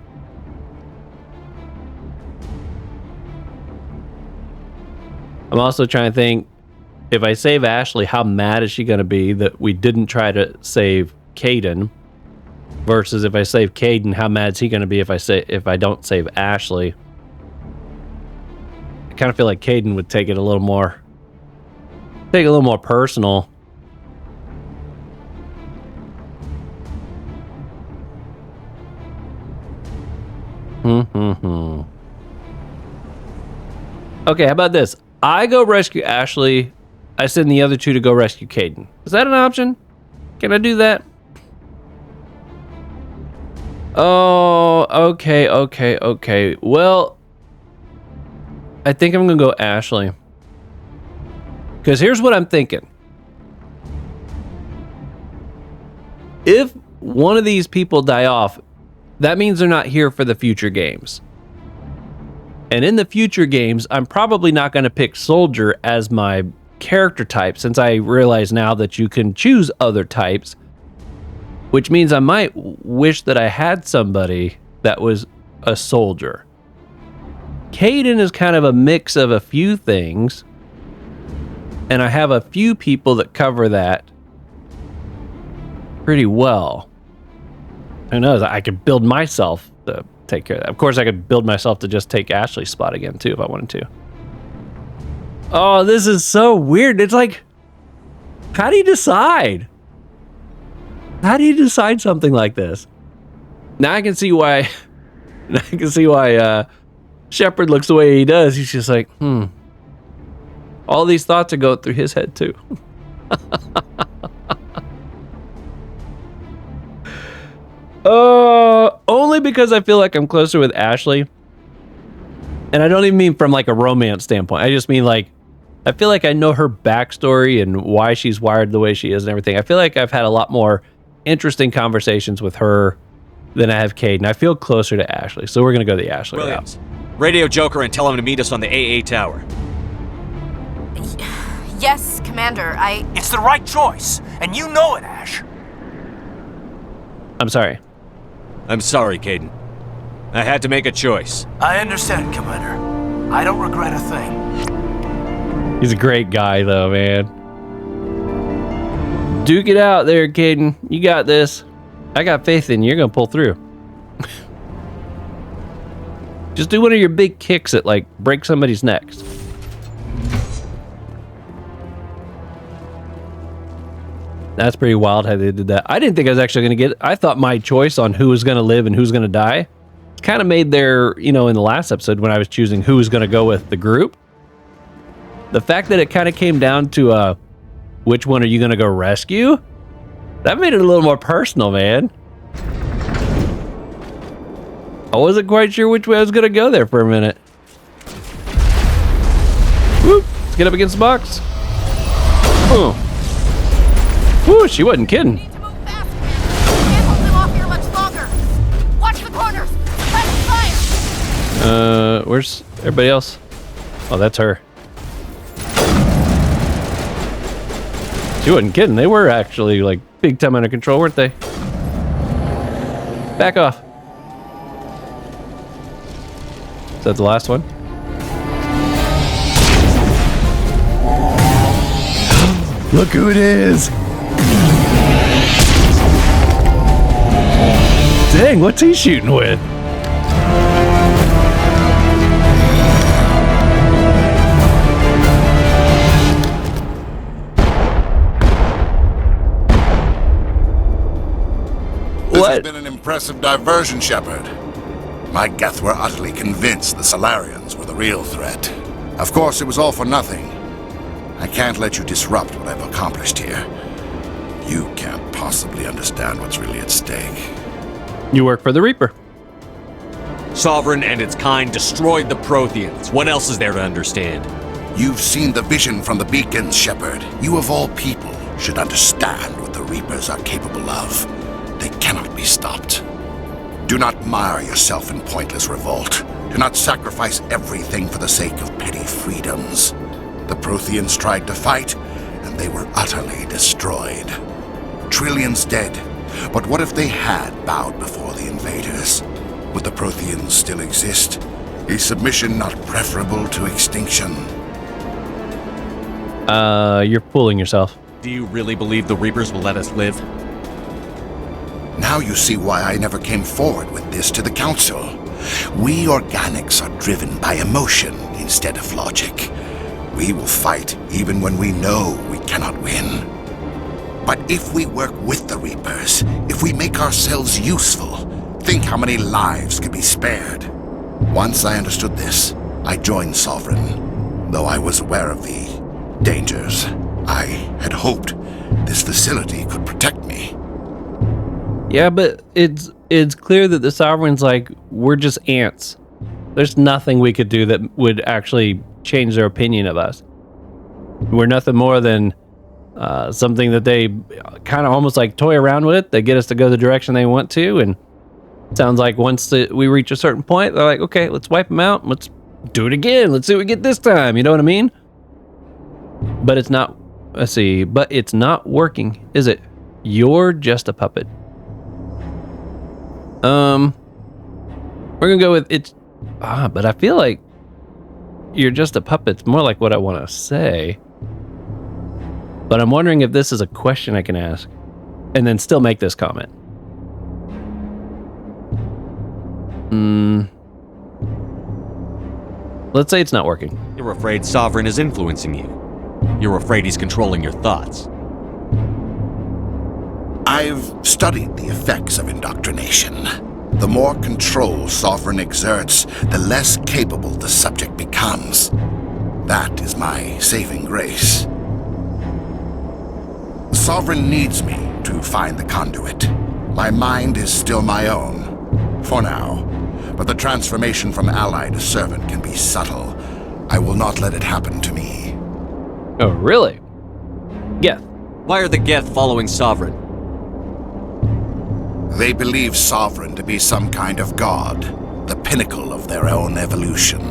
I'm also trying to think, if I save Ashley, how mad is she going to be that we didn't try to save Kaidan? Versus if I save Kaidan, how mad is he going to be if I don't save Ashley? I kind of feel like Kaidan would take it a little more personal. Okay, how about this? I go rescue Ashley. I send the other two to go rescue Kaidan. Is that an option? Can I do that? Oh, okay. Well, I think I'm gonna go Ashley. Because here's what I'm thinking. If one of these people die off, that means they're not here for the future games. And in the future games, I'm probably not going to pick Soldier as my character type, since I realize now that you can choose other types, which means I might wish that I had somebody that was a soldier. Kaidan is kind of a mix of a few things, and I have a few people that cover that pretty well. Who knows? I could build myself to take care of that. Of course, I could build myself to just take Ashley's spot again, too, if I wanted to. Oh, this is so weird. It's like, how do you decide? How do you decide something like this? Now I can see why. Shepard looks the way he does. He's just like, all these thoughts are going through his head too. Only because I feel like I'm closer with Ashley. And I don't even mean from like a romance standpoint. I just mean like, I feel like I know her backstory and why she's wired the way she is and everything. I feel like I've had a lot more interesting conversations with her than I have Kaidan. I feel closer to Ashley, so we're gonna go the Ashley Williams, radio Joker and tell him to meet us on the AA tower. Yes, Commander, It's the right choice, and you know it, Ash. I'm sorry. I'm sorry, Kaidan. I had to make a choice. I understand, Commander. I don't regret a thing. He's a great guy, though, man. Duke it out there, Kaidan. You got this. I got faith in you. You're gonna pull through. Just do one of your big kicks that, like, break somebody's necks. That's pretty wild how they did that. I didn't think I was actually going to get it. I thought my choice on who was going to live and who's going to die kind of made their, in the last episode when I was choosing who was going to go with the group. The fact that it kind of came down to which one are you going to go rescue? That made it a little more personal, man. I wasn't quite sure which way I was going to go there for a minute. Whoop, let's get up against the box. Oh. Woo, she wasn't kidding. need to move fast, Commander. We can't hold them off here much longer. Watch the corners. Press fire. Everybody else? Oh, that's her. She wasn't kidding. They were actually like big time under control, weren't they? Back off. Is that the last one? Look who it is! Dang, what's he shooting with? This has been an impressive diversion, Shepard. My Geth were utterly convinced the Salarians were the real threat. Of course, it was all for nothing. I can't let you disrupt what I've accomplished here. You can't possibly understand what's really at stake. You work for the Reaper. Sovereign and its kind destroyed the Protheans. What else is there to understand? You've seen the vision from the beacons, Shepard. You of all people should understand what the Reapers are capable of. They cannot be stopped. Do not mire yourself in pointless revolt. Do not sacrifice everything for the sake of petty freedoms. The Protheans tried to fight, and they were utterly destroyed. Trillions dead. But what if they had bowed before the invaders? Would the Protheans still exist? Is submission not preferable to extinction? You're fooling yourself. Do you really believe the Reapers will let us live? Now you see why I never came forward with this to the Council. We organics are driven by emotion instead of logic. We will fight even when we know we cannot win. But if we work with the Reapers, if we make ourselves useful, think how many lives could be spared. Once I understood this, I joined Sovereign. Though I was aware of the dangers, I had hoped this facility could protect me. Yeah, but it's clear that the Sovereign's like, we're just ants. There's nothing we could do that would actually change their opinion of us. We're nothing more than something that they kind of almost like toy around with. They get us to go the direction they want to, and it sounds like once we reach a certain point, they're like, okay, let's wipe them out. Let's do it again. Let's see what we get this time. You know what I mean? But it's not, let's see, but it's not working, is it? You're just a puppet. We're gonna go with it's, but I feel like you're just a puppet. It's more like what I want to say. But I'm wondering if this is a question I can ask and then still make this comment. Let's say it's not working. You're afraid Sovereign is influencing you. You're afraid he's controlling your thoughts. I've studied the effects of indoctrination. The more control Sovereign exerts, the less capable the subject becomes. That is my saving grace. Sovereign needs me to find the conduit. My mind is still my own, for now. But the transformation from ally to servant can be subtle. I will not let it happen to me. Oh, really? Geth. Why are the Geth following Sovereign? They believe Sovereign to be some kind of god, the pinnacle of their own evolution.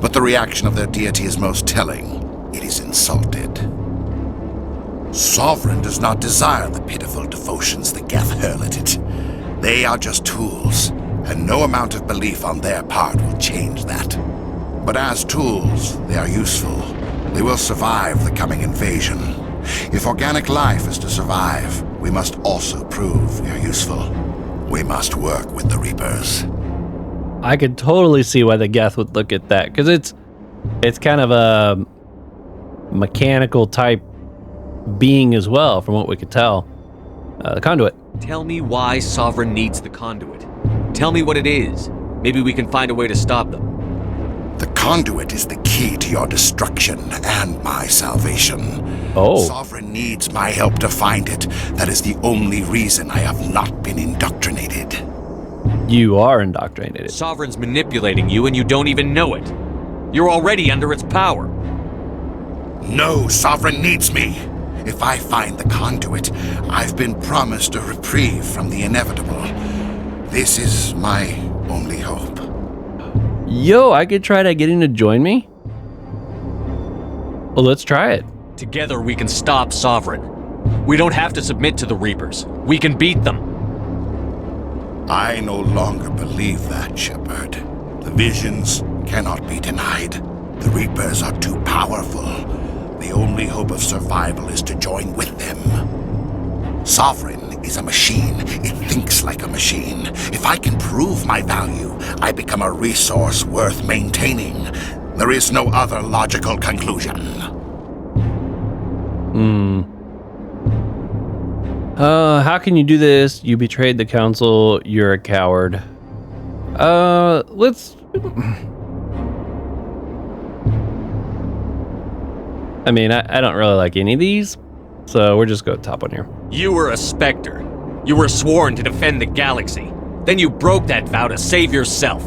But the reaction of their deity is most telling. It is insulted. Sovereign does not desire the pitiful devotions the Geth hurl at it. They are just tools, and no amount of belief on their part will change that. But as tools, they are useful. They will survive the coming invasion. If organic life is to survive, we must also prove we are useful. We must work with the Reapers. I could totally see why the Geth would look at that, because it's kind of a mechanical type being as well, from what we could tell. The conduit. Tell me why Sovereign needs the conduit. Tell me what it is. Maybe we can find a way to stop them. The conduit is the key to your destruction and my salvation. Oh. Sovereign needs my help to find it. That is the only reason I have not been indoctrinated. You are indoctrinated. Sovereign's manipulating you and you don't even know it. You're already under its power. No, Sovereign needs me. If I find the conduit, I've been promised a reprieve from the inevitable. This is my only hope. Yo, I could try to get him to join me? Well, let's try it. Together we can stop Sovereign. We don't have to submit to the Reapers. We can beat them. I no longer believe that, Shepard. The visions cannot be denied. The Reapers are too powerful. The only hope of survival is to join with them. Sovereign is a machine. It thinks like a machine. If I can prove my value, I become a resource worth maintaining. There is no other logical conclusion. How can you do this? You betrayed the council. You're a coward. Let's... I mean, I don't really like any of these, so we're just going top one here. You were a Spectre. You were sworn to defend the galaxy. Then you broke that vow to save yourself.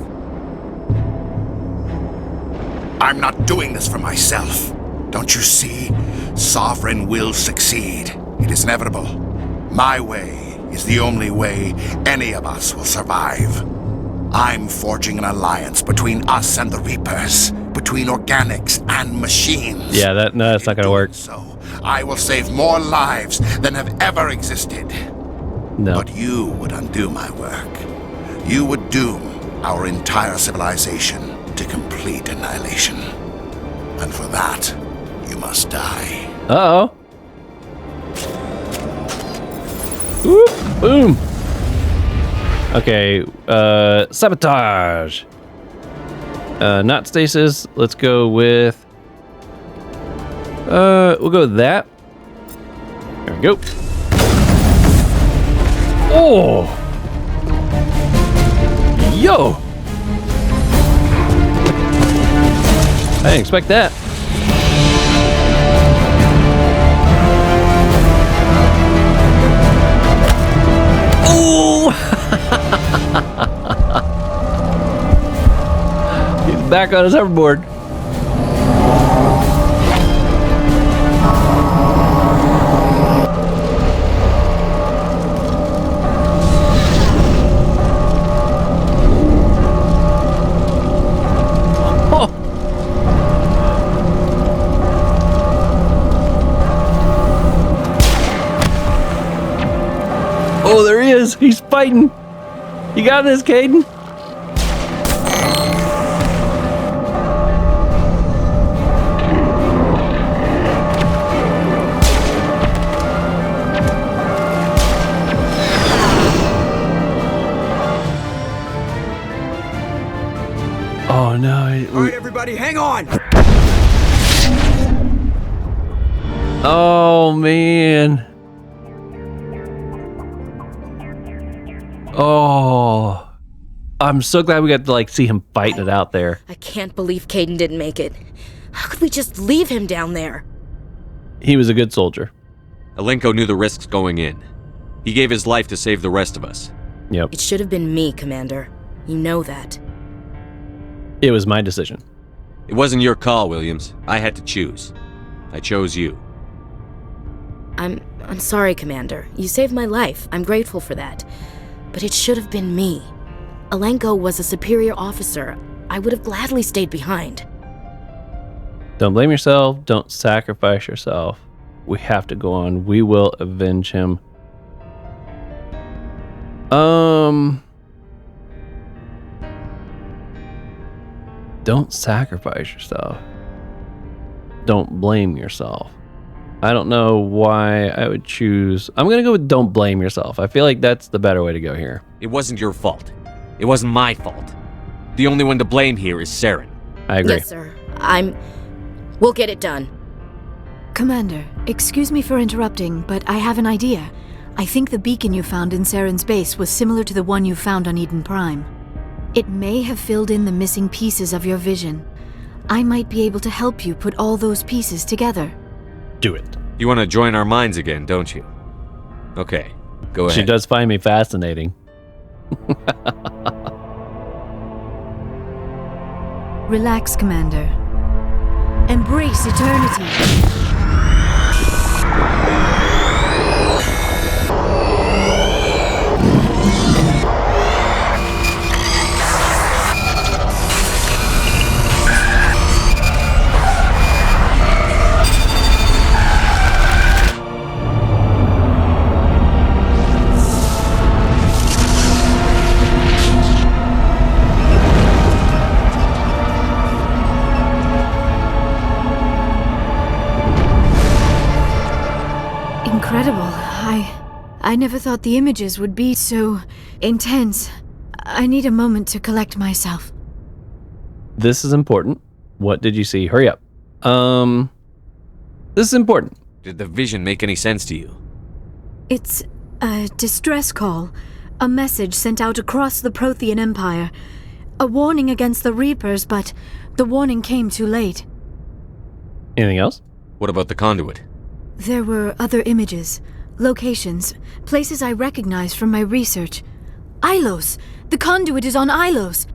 I'm not doing this for myself. Don't you see? Sovereign will succeed. It is inevitable. My way is the only way any of us will survive. I'm forging an alliance between us and the Reapers, between organics and machines. Yeah, that's not gonna work. So I will save more lives than have ever existed. No. But you would undo my work. You would doom our entire civilization to complete annihilation. And for that, you must die. Uh-oh. Whoop, boom. Okay, sabotage. Not stasis. Let's go with... we'll go with that. There we go. Oh! Yo! I didn't expect that. Oh! He's back on his hoverboard. Oh, there he is. He's fighting. You got this, Caden? Oh, no. All right, everybody, hang on. Oh, man. Oh, I'm so glad we got to see him fighting it out there. I can't believe Caden didn't make it. How could we just leave him down there? He was a good soldier. Alenko knew the risks going in. He gave his life to save the rest of us. Yep. It should have been me, Commander. You know that. It was my decision. It wasn't your call, Williams. I had to choose. I chose you. I'm sorry, Commander. You saved my life. I'm grateful for that. But it should have been me. Alenko was a superior officer. I would have gladly stayed behind. Don't blame yourself. Don't sacrifice yourself. We have to go on. We will avenge him. Don't sacrifice yourself. Don't blame yourself. I don't know why I would choose... I'm going to go with don't blame yourself. I feel like that's the better way to go here. It wasn't your fault. It wasn't my fault. The only one to blame here is Saren. I agree. Yes, sir. We'll get it done. Commander, excuse me for interrupting, but I have an idea. I think the beacon you found in Saren's base was similar to the one you found on Eden Prime. It may have filled in the missing pieces of your vision. I might be able to help you put all those pieces together. Do it. You want to join our minds again, don't you? Okay, go ahead. She does find me fascinating. Relax, Commander. Embrace eternity. Incredible. I never thought the images would be so intense. I need a moment to collect myself. This is important. What did you see? Hurry up. This is important. Did the vision make any sense to you? It's a distress call. A message sent out across the Prothean Empire. A warning against the Reapers, but the warning came too late. Anything else? What about the conduit? There were other images, locations, places I recognized from my research. Ilos! The conduit is on Ilos!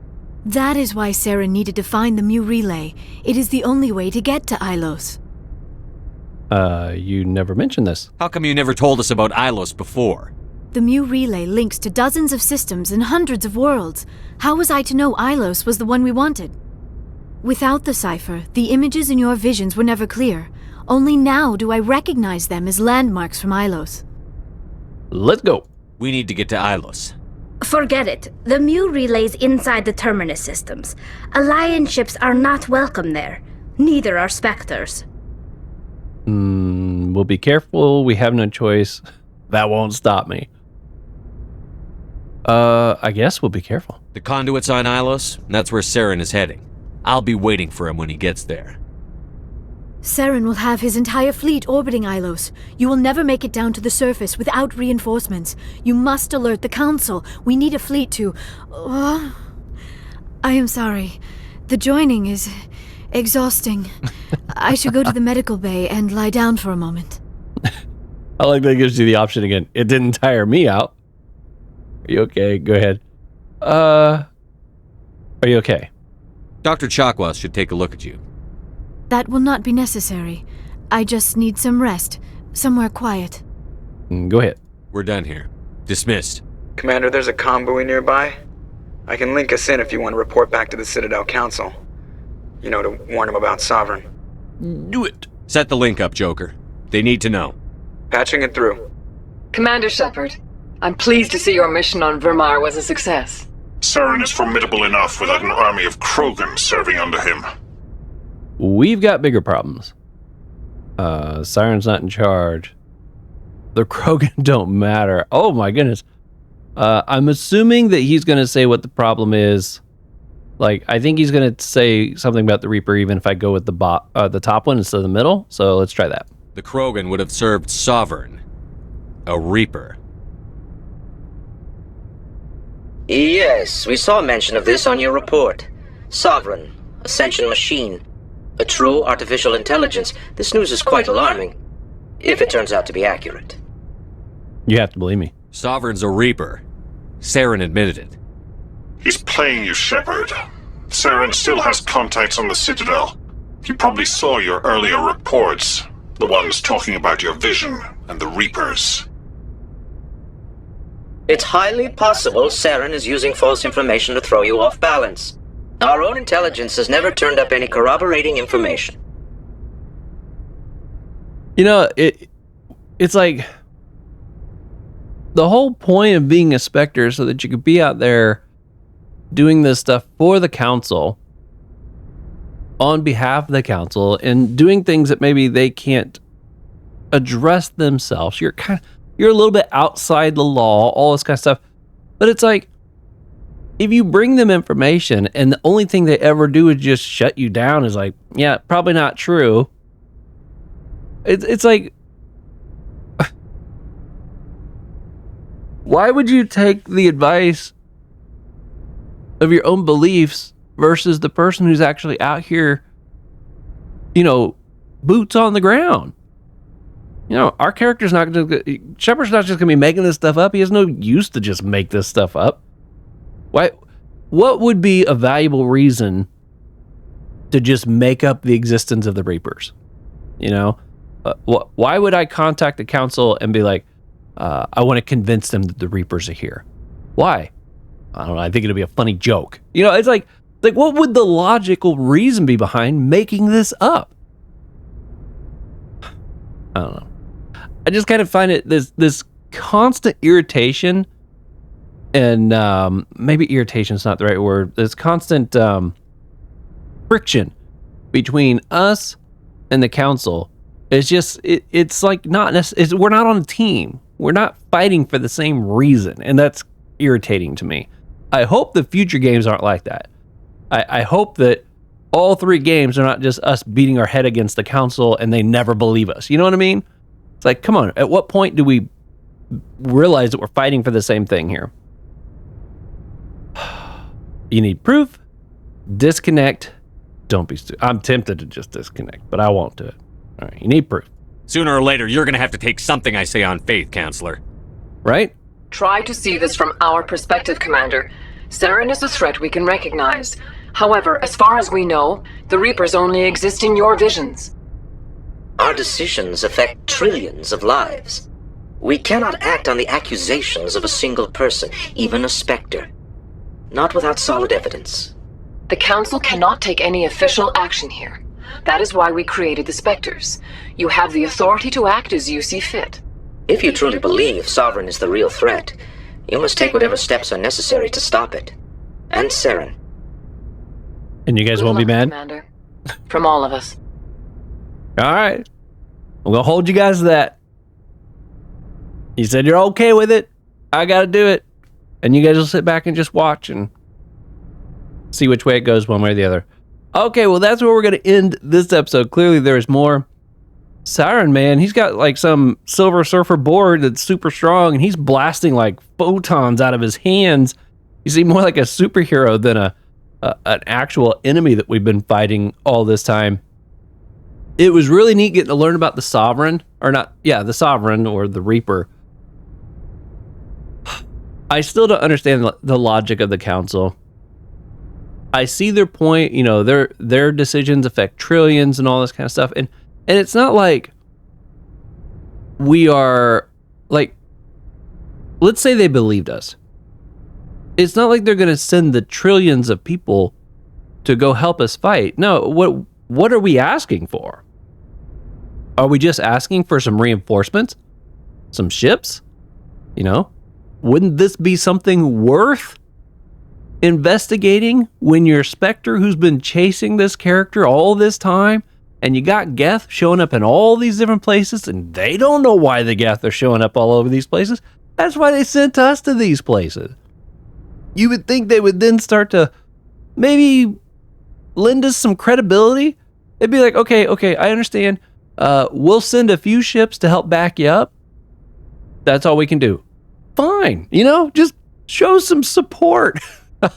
That is why Saren needed to find the Mu relay. It is the only way to get to Ilos. You never mentioned this. How come you never told us about Ilos before? The Mu relay links to dozens of systems and hundreds of worlds. How was I to know Ilos was the one we wanted? Without the cipher, the images in your visions were never clear. Only now do I recognize them as landmarks from Ilos. Let's go. We need to get to Ilos. Forget it. The Mu relay's inside the Terminus systems. Alliance ships are not welcome there. Neither are Spectres. We'll be careful. We have no choice. That won't stop me. I guess we'll be careful. The conduit's on Ilos, and that's where Saren is heading. I'll be waiting for him when he gets there. Saren will have his entire fleet orbiting Ilos. You will never make it down to the surface without reinforcements. You must alert the Council. We need a fleet to... I am sorry. The joining is exhausting. I should go to the medical bay and lie down for a moment. I like that it gives you the option again. It didn't tire me out. Are you okay? Go ahead. Are you okay? Dr. Chakwas should take a look at you. That will not be necessary. I just need some rest. Somewhere quiet. Go ahead. We're done here. Dismissed. Commander, there's a convoy nearby. I can link us in if you want to report back to the Citadel Council. You know, to warn them about Sovereign. Do it. Set the link up, Joker. They need to know. Patching it through. Commander Shepard, I'm pleased to see your mission on Vermar was a success. Saren is formidable enough without an army of Krogan serving under him. We've got bigger problems. Saren's not in charge. The Krogan don't matter. Oh my goodness. I'm assuming that he's going to say what the problem is. Like, I think he's going to say something about the Reaper even if I go with the top one instead of the middle. So let's try that. The Krogan would have served Sovereign. A Reaper. Yes, we saw mention of this on your report. Sovereign. Ascension machine. A true artificial intelligence. This news is quite alarming. If it turns out to be accurate. You have to believe me. Sovereign's a Reaper. Saren admitted it. He's playing you, Shepard. Saren still has contacts on the Citadel. He probably saw your earlier reports. The ones talking about your vision and the Reapers. It's highly possible Saren is using false information to throw you off balance. Our own intelligence has never turned up any corroborating information. You know, it's like the whole point of being a Spectre so that you could be out there doing this stuff for the Council on behalf of the Council and doing things that maybe they can't address themselves. You're a little bit outside the law, all this kind of stuff. But it's like, if you bring them information and the only thing they ever do is just shut you down is like, yeah, probably not true. It's like, why would you take the advice of your own beliefs versus the person who's actually out here, you know, boots on the ground? You know, our character's not going to... Shepard's not just going to be making this stuff up. He has no use to just make this stuff up. Why? What would be a valuable reason to just make up the existence of the Reapers? You know? Why would I contact the Council and be like, I want to convince them that the Reapers are here? Why? I don't know. I think it'd be a funny joke. You know, it's like what would the logical reason be behind making this up? I don't know. I just kind of find it this constant irritation, and maybe irritation is not the right word. This constant friction between us and the Council It's just, it's like not necessarily, we're not on a team. We're not fighting for the same reason. And that's irritating to me. I hope the future games aren't like that. I hope that all 3 games are not just us beating our head against the council and they never believe us. You know what I mean? It's like, come on, at what point do we realize that we're fighting for the same thing here? You need proof. Disconnect. Don't be stupid. I'm tempted to just disconnect, but I won't do it. All right, you need proof. Sooner or later, you're gonna have to take something I say on faith, Counselor. Right? Try to see this from our perspective, Commander. Saren is a threat we can recognize. However, as far as we know, the Reapers only exist in your visions. Our decisions affect trillions of lives. We cannot act on the accusations of a single person, even a Spectre. Not without solid evidence. The Council cannot take any official action here. That is why we created the Spectres. You have the authority to act as you see fit. If you truly believe Sovereign is the real threat, you must take whatever steps are necessary to stop it. And Saren. And you guys won't be mad? Commander. From all of us. All right. I'm going to hold you guys to that. You said you're okay with it. I got to do it. And you guys will sit back and just watch and see which way it goes one way or the other. Okay, well, that's where we're going to end this episode. Clearly, there's more. Saren, man, he's got like some Silver Surfer board that's super strong, and he's blasting like photons out of his hands. You seem more like a superhero than an actual enemy that we've been fighting all this time. It was really neat getting to learn about the Sovereign, or not, yeah, the Sovereign or the Reaper. I still don't understand the logic of the Council. I see their point, you know, their decisions affect trillions and all this kind of stuff, and it's not like we are, like, let's say they believed us. It's not like they're going to send the trillions of people to go help us fight. No, what are we asking for? Are we just asking for some reinforcements? Some ships? You know? Wouldn't this be something worth investigating when you're Spectre, who's been chasing this character all this time, and you got Geth showing up in all these different places, and they don't know why the Geth are showing up all over these places? That's why they sent us to these places. You would think they would then start to maybe lend us some credibility. They'd be like, okay, I understand. We'll send a few ships to help back you up. That's all we can do. Fine. You know, just show some support. I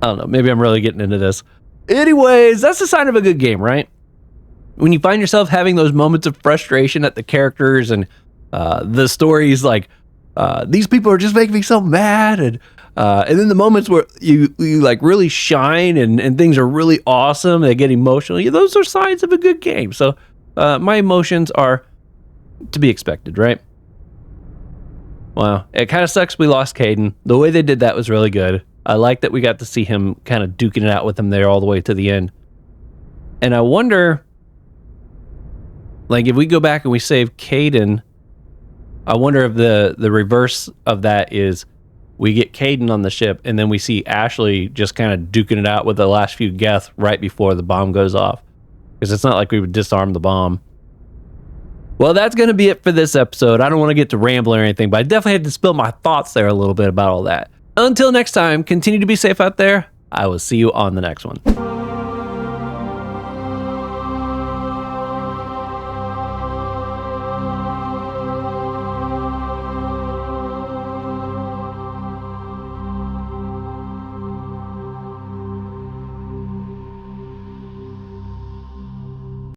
don't know. Maybe I'm really getting into this. Anyways, that's a sign of a good game, right? When you find yourself having those moments of frustration at the characters and the stories, like, these people are just making me so mad, and then the moments where you like really shine and things are really awesome, they get emotional. Yeah, those are signs of a good game. So my emotions are to be expected, right? Wow, it kind of sucks we lost Kaidan. The way they did that was really good. I like that we got to see him kind of duking it out with him there all the way to the end. And I wonder, like, if we go back and we save Kaidan, I wonder if the reverse of that is we get Kaidan on the ship and then we see Ashley just kind of duking it out with the last few Geth right before the bomb goes off. Because it's not like we would disarm the bomb. Well, that's going to be it for this episode. I don't want to get to rambling or anything, but I definitely had to spill my thoughts there a little bit about all that. Until next time, continue to be safe out there. I will see you on the next one.